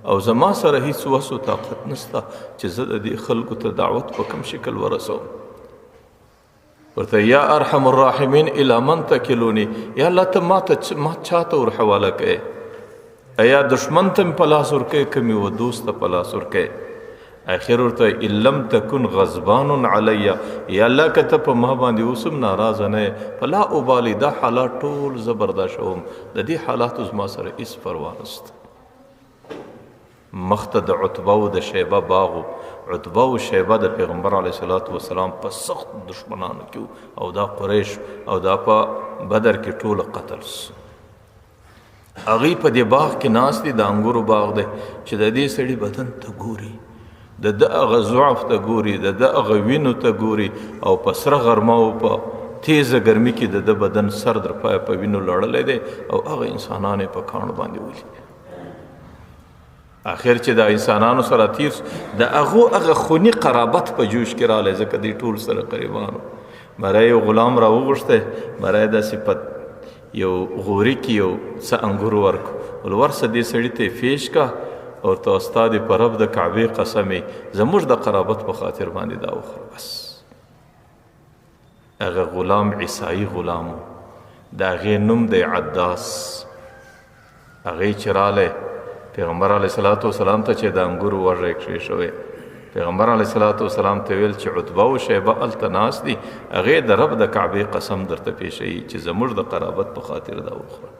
او زما سره هیڅ وس و طاقت نشته چې زه د دې خلکو ته دعوت په کوم شکل ورسوم. ورته یا ارحم الراحمین الی من تکلونی، یا الله ته ما چاته ور حواله کوې؟ ایا دشمن ته په لاس ورکوې که مې و دوست ته په لاس ورکوې؟ اخر ورته ان لم تکن غضبان علی، یا الله که ته په ما باندې اوس هم ناراضه نه یې، فلا ابالي، دا حالات ټول زه برداشتوم، د دې حالاتو زما سره هېڅ پروا نشته. مخته د عتبه و د شیبه باغ و. عتبه و شیبه د پیغمبر علیه صلات وسلام په سخت دشمنانو کې او دا قریش او دا په بدر کې ټول قتل سو. هغوی په دې باغ کې ناست دي، د انګورو باغ دی چې د دې سړي بدن ته ګوري، د ده هغه ضعف ته ګوري، د ده هغه وینو ته ګوري او په سره غرمه او په تیزه ګرمي کې د ده بدن سر در پایه په وینو لړلی دی او هغه انسانان یې په کاڼو باندې ولي. آخر چې د انسانانو سره تیر د هغه خوني قرابت په جوش کې رالی، ځکه دوی ټول سره قریبانو. مری یو غلام را وغوښتی، مری داسې په یو غوري کې یو څه انګور ورکو، ورسه دې سړي ته یې فیش کا او ته استاد په رب د کعبې قسمې زموږ د قرابت په خاطر باندې دا وخوره. بس هغه غلام عیسائی غلام و، د هغې نوم دی عداس. هغې چې رالی پیغمبر علیه صلات وسلام ته چې د انګورو وږی کښې شوی، پیغمبر علیه صلات وسلام ته ویل چې عتبه و شیبه هلته ناست دي، هغې د رب د کعبې قسم درته پیښوي چې زموږ د قرابت په خاطر دا وخوره.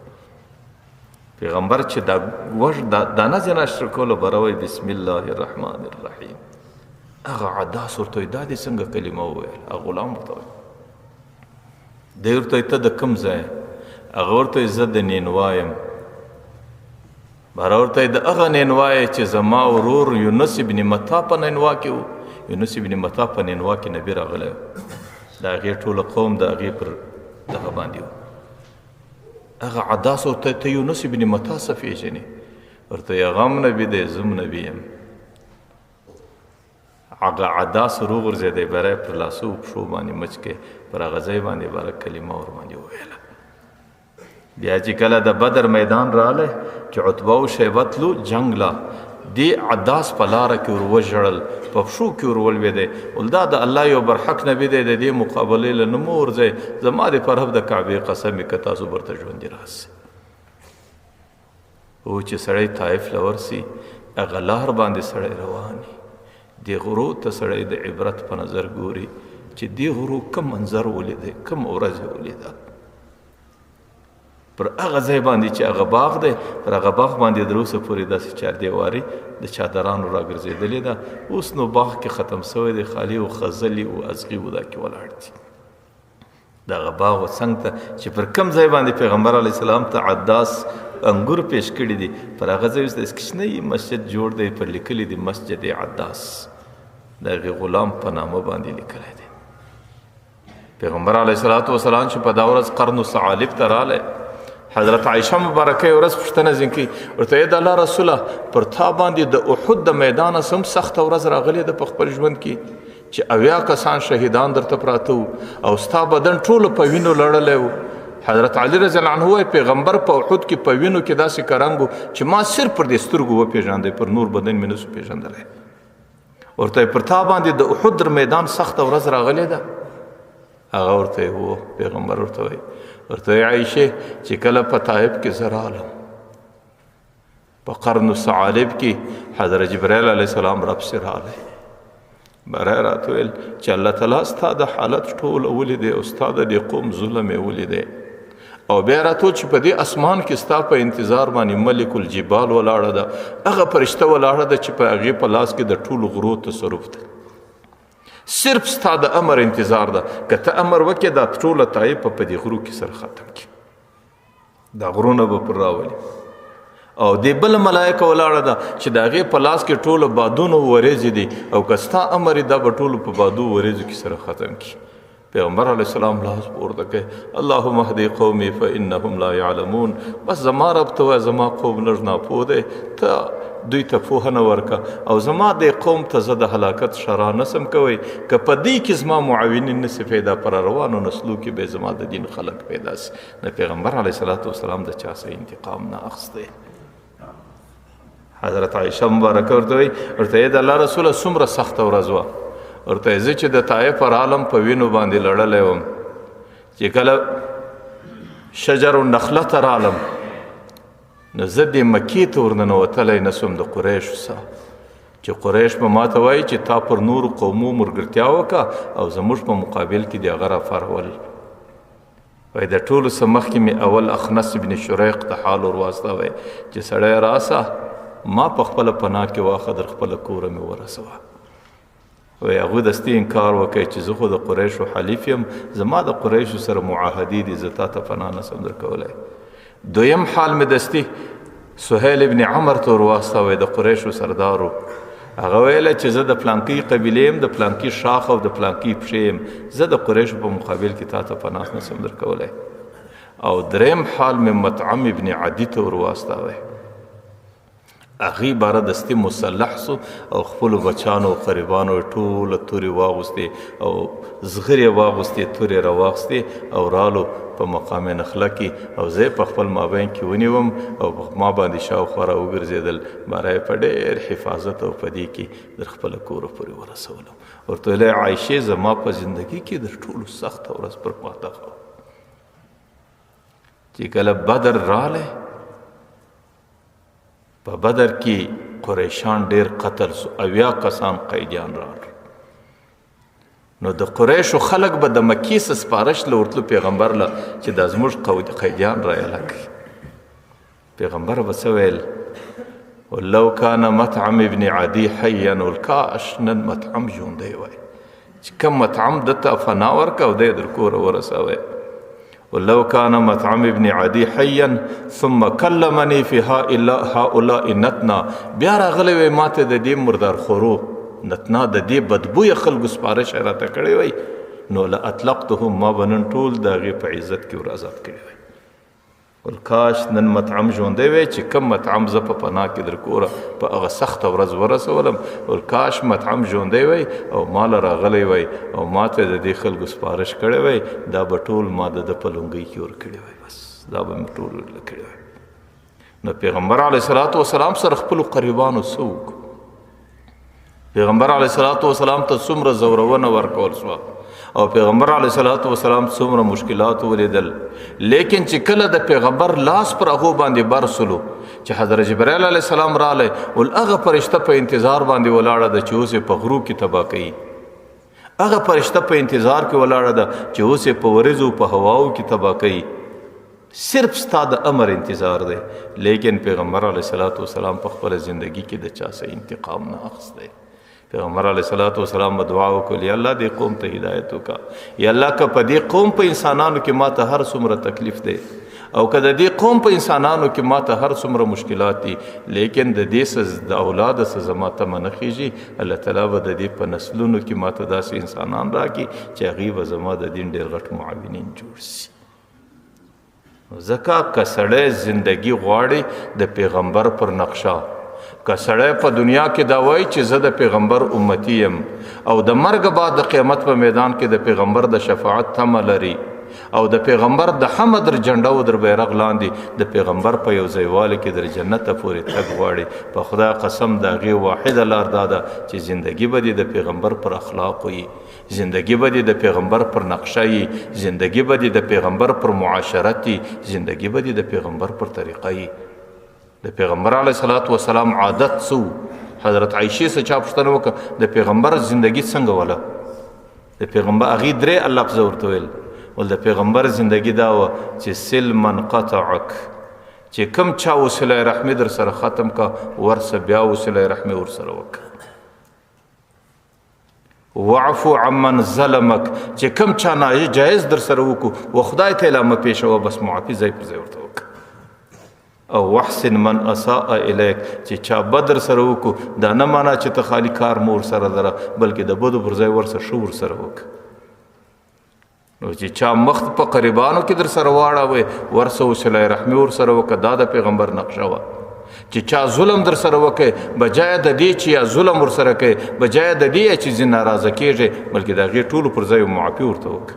پیغمبر چې دا وږ دانه ځینه اشر کولو بروی بسم الله الرحمن الرحیم. هغه عداس ورته دا دې څنګه کلمه وویل؟ هغه غلام ورته ویل، دی ورته ته د کوم ځای؟ هغه ورته زه د نینوا یم. بهر ورته د هغه نینوا یې چې زما ورور یونس ابن متا په نینوا کې و. یونس ابن متا په نینوا کې نبي راغلی و، د هغې ټوله قوم د هغې پر دغه باندې و. هغه عداس ورته ته یونس ابن متا څه پېژنې؟ ورته یې هغه هم نبي دی، زه هم نبي یم. هغه عداس وروغورځېدی، بری پر لاسو پښو باندې مچ کې پر هغه ځای باندې بره کلمه ورباندې وویله. بیا چې کله د بدر میدان رالی چې عتبه و شیبه تلو جنگ لا، دې عداس په لاره کې ور وژړل، په پښو کې ور ولوېدی، ول دا د الله یو برحق نبي دی، د دې مقابلې له نه مه ورځئ، زما د په رب د کعبې قسم که تاسو برته ژوندي راسئ. او چې سړی طایف له ورسي، هغه لار باندې سړی روان وي، دې غرو ته سړی د عبرت په نظر ګوري چې دې غرو کم منظر ولیدی، کم ورځ یې ولیده. پر هغه ځای باندې چې هغه باغ دی، پر هغه باغ باندې تر اوسه پورې داسې چاردیواري د چادرانو راګرځېدلې ده. اوس نو باغ کې ختم سوی دی، خالي او خزلي او ازغي و دا کې ولاړ دي. د هغه باغ و څنګ ته چې پر کوم ځای باندې پیغمبر علیه السلام ته عداس انګور پیش کړي دي، پر هغه ځای اوس د کوچنی مسجد جوړ دی، پر لیکلی دی مسجد عداس، د هغې غلام په نامه باندې لیکلی دی. پیغمبر علیه الصلاة والسلام چې په دا ورځ قرن الثعالب ته رالی، حضرت عایشه مبارکه ورځ پوښتنه ځین کوي، ورته یې د الله رسوله پر تا باندې د احد د میدانه څه هم سخته ورځ راغلې ده په خپل ژوند کې چې 80 کسان شهیدان درته پراته وو او ستا بدن ټولو په وینو لړلی و. حضرت علی رضی الله عنه وایي پیغمبر په احد کې په وینو کې داسې کرنګ و چې ما صرف پر دې سترګو وپېژاندی، پر نور بدن مې نسو پېژندلی. ورته پر تا باندې د احد در میدان سخته ورځ راغلې ده؟ هغه ورته و پیغمبر ورته وایي، ورته عایشه چې کله په طایف کې زه رالم، په قرن الثعالب کې حضرت جبرائیل علیه السلام راپسې رالی، بری راته ویل چې الله تعالی ستا د حالت ټول ولیدی او ستا د دې قوم ظلم یې ولیدی، او بیا راته چې په دې اسمان کې ستا په انتظار باندې ملک الجبال ولاړه ده، هغه فرشته ولاړه ده چې په هغې په لاس کې د ټولو غرو تصرف دی، صرف ستا د امر انتظار ده، که ته امر وکې دا ټوله طایف په دې غرو کې سر ختم کړي، دا غرونه به پر راولي. او دې بل ملائکه ولاړه ده چې د هغې په لاس کې ټوله بادونو ورېځې دي، او که ستا امر دا به ټولو په بادو ورېځو کې سره ختم کړي. پیغمبر علیه السلام لاس پورته کوي، اللهم اهدی قومي فانهم لا یعلمون. بس زما رب ته وایه زما قوم لږ ناپوه دی، ته دوی ته پوهه نه ورکه او زما د قوم ته زه د هلاکت شرا نسم کوئ که په دې کې زما معاونین نسي پیدا پر روانو نسلو کې به زما د دین خلق پیدا سي د پیغمبر علیه الصلاة والسلام د چا څه انتقام نه اخیستی حضرت عایشه مبارکه ورته وایي ورته د الله رسوله څومره سخته ورځ وه ورته زه چې د طایف پر عالم په وینو باندې لړلی وم چې کله شجر النخله ته رالم نو زه دې مکې ته ورننوتلی نه سوم د قریشو سره چې قریش به ما ته وایي چې تا پر نورو قومو ملګرتیا وکړه او زموږ په مقابل کې دې هغه راپارول وایي د ټولو څه مخکې مې اول اخنس بن شریق ته حال ور واستوی چې سړی راسه ما په خپله پناه کې واخه در خپله کوره مې ورسوه وایي هغوی دستي انکار وکړي چې زه خو د قریشو حلیف یم زما د قریشو سره معاهدې دي زه تا ته پناه نسم درکولی دویم حال مې دستي سهیل ابن عمر ته ور واستوی د قریشو سردارو هغه ویله چې زه د پلانکي قبیلې یم د پلانکي شاخ او د پلانکي پښې یم زه د قریشو په مقابل کې تا ته پناه نسم درکولی او دریم حال مې مطعم ابن عدي ته ور واستوی هغې باره دستي مسلح سو او خپلو بچانو او قریبانو ټوله تورې واغوستې او زغرې واغوستې تورې راواخیستې او رالو په مقام نخله کې او زه په خپل مابین کې ونیوم او ما باندې شاوخوا را وګرځېدل باره یې په ډېر حفاظت او په دې کې در خپله کوره پورې ورسولم ورته ویلی عایشې زما په زندګي کې در ټولو سخته ورځ پر ما دغه چې کله بدر رالی په بدر کې قریشان ډیر قتل سو 80 کسان قیدیان راغلل نو د قریشو خلق به د مکې څخه سپارښت له ورتلو پیغمبر له چې دا زموږ قیدیان رایله کړي پیغمبر به څه ویل ولو کان مطعم ابن عدي حیا والکاش نن مطعم ژوندی وای چې کوم مطعم دته فنا ورکه او دی در کوره ورسوی ولو كان مطعم ابن عدي حيا ثم كلمني في هؤلاء نتنا بیا راغلی وی ماته د دې مردار خورو نتنا د دې بدبوی خلکو سپارښت راته کړی وی نو لاطلقتهم ما بنن ټول د هغې په عزت کې ور آزاد کړی وی والکاش نن مطعم ژوندی وی چې کوم مطعم زه په پناه کې در کوره په هغه سخته ورځ ورسولم والکاش مطعم ژوندی وی او مال راغلی وی او ماته د دې خلکو سپارښت کړی وی دا به ټول ما د په لونګۍ کې ورکړی وی بس دا به مې ټول ورکړی وی نو پیغمبر علیه الصلاة والسلام سره خپلو قریبانو څه وکړو پیغمبر علیه الصلاة والسلام ته څومره زورونه ورکول سوه او پیغمبر علیه الصلاة والسلام څومره مشکلات ولیدل لیکن چې کله د پیغمبر لاس پر هغو باندې برسلو چې حضرت جبرائیل علیه السلام رالی ول هغه فرشته په انتظار باندې ولاړه ده چې اوس یې په غرو کې تباه کوي هغه فرشته په انتظار کې ولاړه ده چې اوس یې په وریځو په هواو کې تباه کوي صرف ستا د امر انتظار دی لیکن پیغمبر علیه الصلاة والسلام په خپله زندگی کې د چا څه انتقام نه اخیستی پیغمبر علیه الصلاة والسلام دعا وکړه یا الله دې قوم ته هدایت وکړه یا الله که په دې قوم په انسانانو کې ما ته هر څومره تکلیف دی او که د دې قوم په انسانانو کې ما ته هر څومره مشکلات دي لیکن د دې د اولاد څه زما تمه نه خیږي الله تعالی به د دې په نسلونو کې ما ته داسې انسانان راکړي چې هغوی به زما د دین ډېر غټ معاونین جوړ سي ځکه که سړی زندگی غواړي د پیغمبر پر نقشه که سړی په دنیا کې دا وایي چې زه د پیغمبر امتی یم او د مرګ بعد د قیامت په میدان کې د پیغمبر د شفاعت تمه لري او د پیغمبر د حمد در جنډه و در بیرغ لاندې د پیغمبر په یو ځایوالي کې در جنت پورې تګ غواړي په خدای قسم د هغې واحده لار دا ده چې زندگی به د پیغمبر پر اخلاق وي زندگی به د پیغمبر پر نقشه وي زندگی به د پیغمبر پر معاشرت وي زندگی به د پیغمبر پر طریقه وي د پیغمبر علیه الصلاة والسلام عادت څه حضرت عایشې څه چا پوښتنه وکړه د پیغمبر زندگی څنګه وله د پیغمبر هغې درې لفظه ورته ویل ول د پیغمبر زندگی دا وه چې سل من قطعک چې کوم چا وسیله رحمي در سره ختم کا ورسه بیا وسیله رحمي ورسره وکړه وعفو عمن ظلمک چې کوم چا ناجایز در سره وکړو و خدای ته لا مه پیښوه بس معافي ځای پر ځای ورته وکړه او وحسن من اساء الیک چې چا بدر سره وکړو دا نه معنا چې ته خالی کار مور سره دره بلکې د بدو پر ځای ورسه ښه ورسره وکړه نو چې چا مخ په قریبانو کې در سره واړوي ورسه وسیله رحمي ورسره وکړه دا د پیغمبر نقشه وه چې چا ظلم در سره وکړي بجای د دې چې یا ظلم ور سره کوي بجای د دې چې ځینې ناراضه کېږي بلکې د هغې ټولو پر ځای معافي ورته وکړي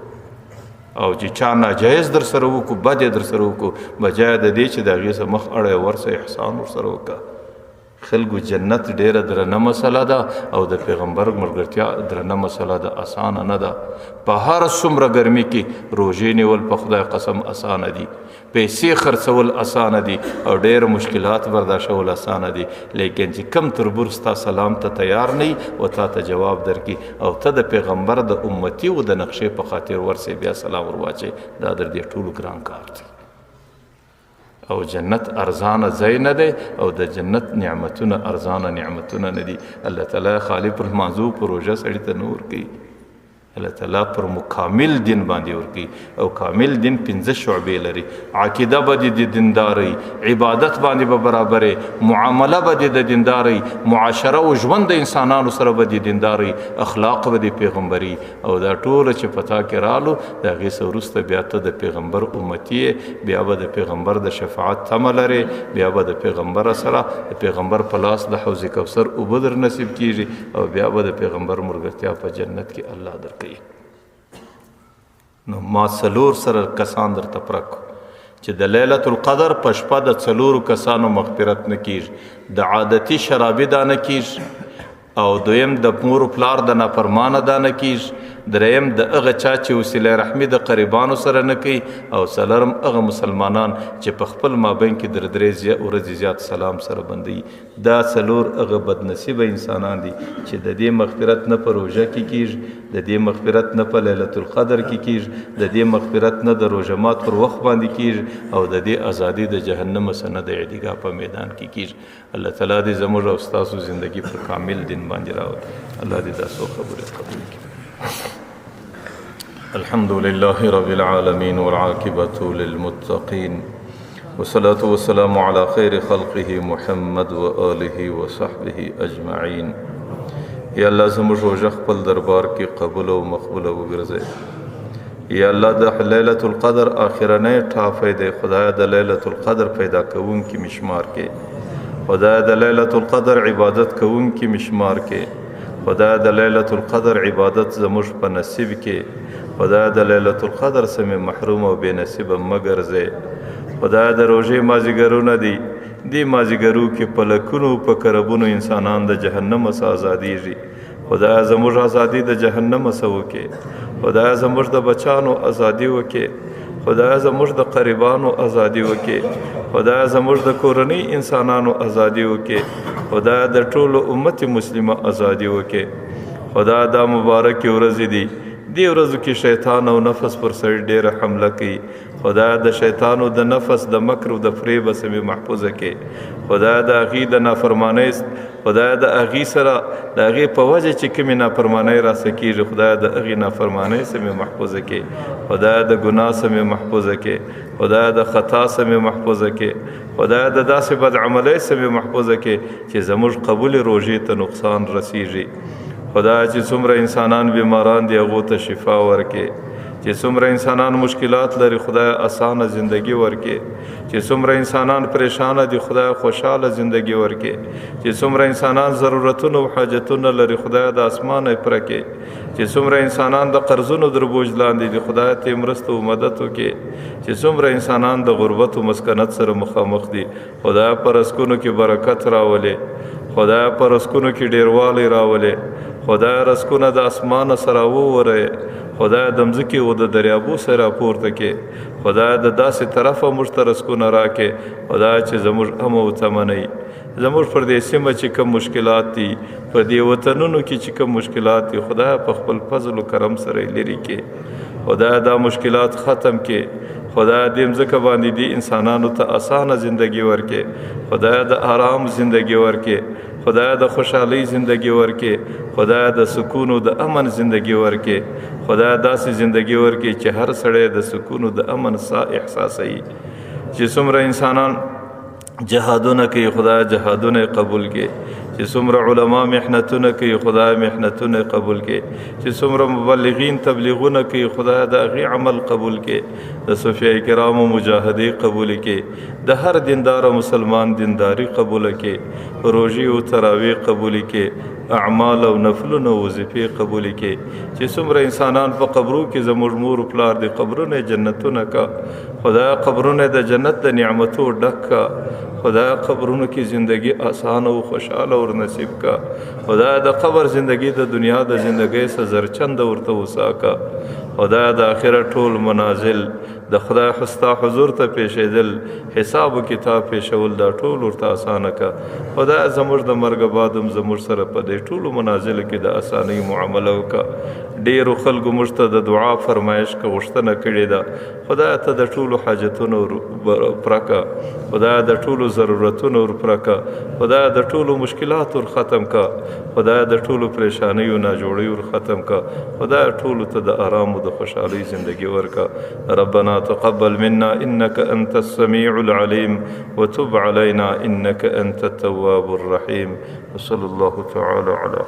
او چې چا ناجایز در سره وکړو بد یې در سره وکړو بجای د دې چې د هغې څه مخ اړی ورسه احسان ور سره وکړه خلکو جنت ډیره درنه مسله ده او د پیغمبر ملګرتیا درنه مسله ده اسانه نه ده په هر څومره ګرمي کې روژې نیول په خدای قسم اسانه دي پیسې خرڅول اسانه دي او ډېر مشکلات برداشتول اسانه دي لیکن چې کم تربور ستا سلام ته تیار نه او تا ته جواب درکړي او ته د پیغمبر د امتی او د نقشې په خاطر ورسې بیا سلام ورواچي دا در دې ټولو ګران کار دی او جنت ارزانه ځای نه دی او د جنت نعمتونه ارزانه نعمتونه نه دي الله تعالی خالی پر مازو پروژه سړی ته نور کوي الله تعالی پر مکامل دین باندې ورکی او کامل دین 15 شعبې لري عقیده به د دینداري عبادت باندې به برابرې معامله به د دینداري معاشره او ژوند د انسانانو سره به د دینداري اخلاق به د پیغمبري او دا ټول چې پتا کې رالو دا غي سورسته بیا ته د پیغمبر امتی بیا به د پیغمبر د شفاعت تمه لري بیا به د پیغمبر سره د پیغمبر په لاس د حوض کوثر او بدر نصیب کیږي او بیا به د پیغمبر مرګتیا په جنت کې الله در نو ما څلور سره کسان درته پرکو چې د لیلة القدر په شپه د څلورو کسانو مغفرت نه کیږي د عادتي شرابي دا نه کیږي او دویم د مور پلار د نافرمانه دا نه کیږي دریم د هغه چا چې وسیله رحمي د قریبانو سره نه کوي او څلورم هغه مسلمانان چې په خپل مابین کې در درې ورځې زیات سلام سره بندي دا څلور هغه بدنصیبه انسانان دي چې د دې مغفرت نه په روژه کې کیږي د دې مغفرت نه په لیلة القدر کې کیږي د دې مغفرت نه د روژه مات پر وخت باندې کیږي او د دې ازادي د جهنم څخه د اعتکاف په میدان کې کیږي الله تعالی دې زموږ او ستاسو ژوندۍ پر کامل دین باندې راوړي الله دې تاسو خبرې قبول کړي الحمد لله رب العالمين والعاقبة للمتقين والصلاة والسلام على خير خلقه محمد وآله وصحبه أجمعين یا الله زموږ روژه خپل دربار کې قبول او مقبول وګرځي یا الله د لیلة القدر آخرنۍ ټافې دی خدای د لیلة القدر پیدا کوونکي مشمار کې خدای د لیلة القدر عبادت کوونکي مشمار کې خدای د لیلة القدر عبادت زموږ په نصیب کې خدای د لیلة القدر سمې محروم او بې نصیبه مه ګرځې خدای د روژې مازدیګرونه دي دې مازدیګرو کې په لکونو په کربونو انسانان د جهنم څخه ازادیږي خدای زموږ ازادي د جهنم څخه وکړي خدای زموږ د بچانو ازادي وکړي خدای زموږ د قریبانو ازادي وکړي خدای زموږ د کورنۍ انسانانو ازادي وکړي خدای د ټولو امت مسلمه ازادي وکړي خدای دا مبارک ورځې دي دی ورځو کې شیطان او نفس پر سړی ډېره حمله کوي خدای د شیطان او د نفس د مکر او د فریب سمې محفوظه کړي خدای د هغې د نافرمانۍ خدای د هغې سره د هغې په وجه چې کومې نافرمانۍ راسه کېږي خدای د هغې نافرمانۍ سمې محفوظه کړي خدای د ګناه سمې محفوظه کړي خدای د خطا سمې محفوظه کړي خدای د داسې بدعملۍ سمې محفوظه کړي چې زموږ قبول روژې ته نقصان رسیږي خدای چې څومره انسانان بیماران دي هغو ته شفا ورکړي چې څومره انسانان مشکلات لري خدای اسانه زندگی ورکړي چې څومره انسانان پریشانه دي خدای خوشحاله زندگی ورکړي چې څومره انسانان ضرورتونه او حاجتونه لري خدای د اسمانه پر کې چې څومره انسانان د قرضونو در بوج لاندې دي خدای ته مرسته او مدد وکړي چې څومره انسانان د غربت او مسکنت سره مخامخ دي خدای پر اسکونو کې برکت راولي خدای پر اسکونو کې ډیروالی راولي خدای رزقونه د اسمان سره ووره خدای د مځکې او د دریابو سره پورته کې خدای د داسې طرفه موږ ته رزقونه راکې خدای چې زموږ هم او تمنئ زموږ پر دې سیمه چې کوم مشکلات دي پر دې وطنونو کې چې کوم مشکلات دي خدای په خپل فضل او کرم سره لري کې خدای دا مشکلات ختم کې خدای دې مځکه باندې دې انسانانو ته اسانه زندگی ورکې خدای د آرام زندگی ورکې خدای د خوشحالی زندگی ورکې خدای د سکون او د امن زندگی ورکې خدای داسې زندگی ورکې چې هر سړی د سکون او د امن احساسوي چې څومره انسانان جهادونه کوي خدای جهادونه قبول کړي چې څومره علما محنتونه کوي خدای محنتونه قبول کړي چې څومره مبلغین تبلیغونه کوي خدای د هغې عمل قبول کړي د صوفیه کرامو مجاهدې قبول کړي د هر دیندار مسلمان دینداری قبول کړي روژې او تراویح قبول کړي اعمال او نفلونه وظیفې قبول کړي چې څومره انسانان په قبرو کې زموږ مور پلار د قبرونه جنتونه کا خدای قبرونه د جنت د نعمتو ډک کا خدای قبرونو کې زندگی آسان او خوشحاله او نصیب کا خدای د قبر زندگی د دنیا د زندگی سره زرچند ورته وساکا خدای د آخرت ټول منازل د خدای خستا حضور ته پیښېدل حساب و کتاب پیښول دا ټول ورته اسانه کا خدای زموږ د مرګ بعد هم زموږ سره په دې ټولو منازلو کې د اسانۍ معامله وکړه ډېرو خلکو موږ ته د دعا فرمایش که غوښتنه کړې ده خدای ته د ټولو حاجتونو پوره کړه خدای د ټولو ضرورتونو پوره کړه خدای د ټولو مشکلات ور ختم کړه خدای د ټولو پریشانیو ناجوړۍ ور ختم کړه خدای ټولو ته د آرام او د خوشحالۍ زندگی ورکړه ربنا تقبل منا إنك أنت السميع العليم وتب علينا إنك أنت التواب الرحيم وصلى الله تعالى على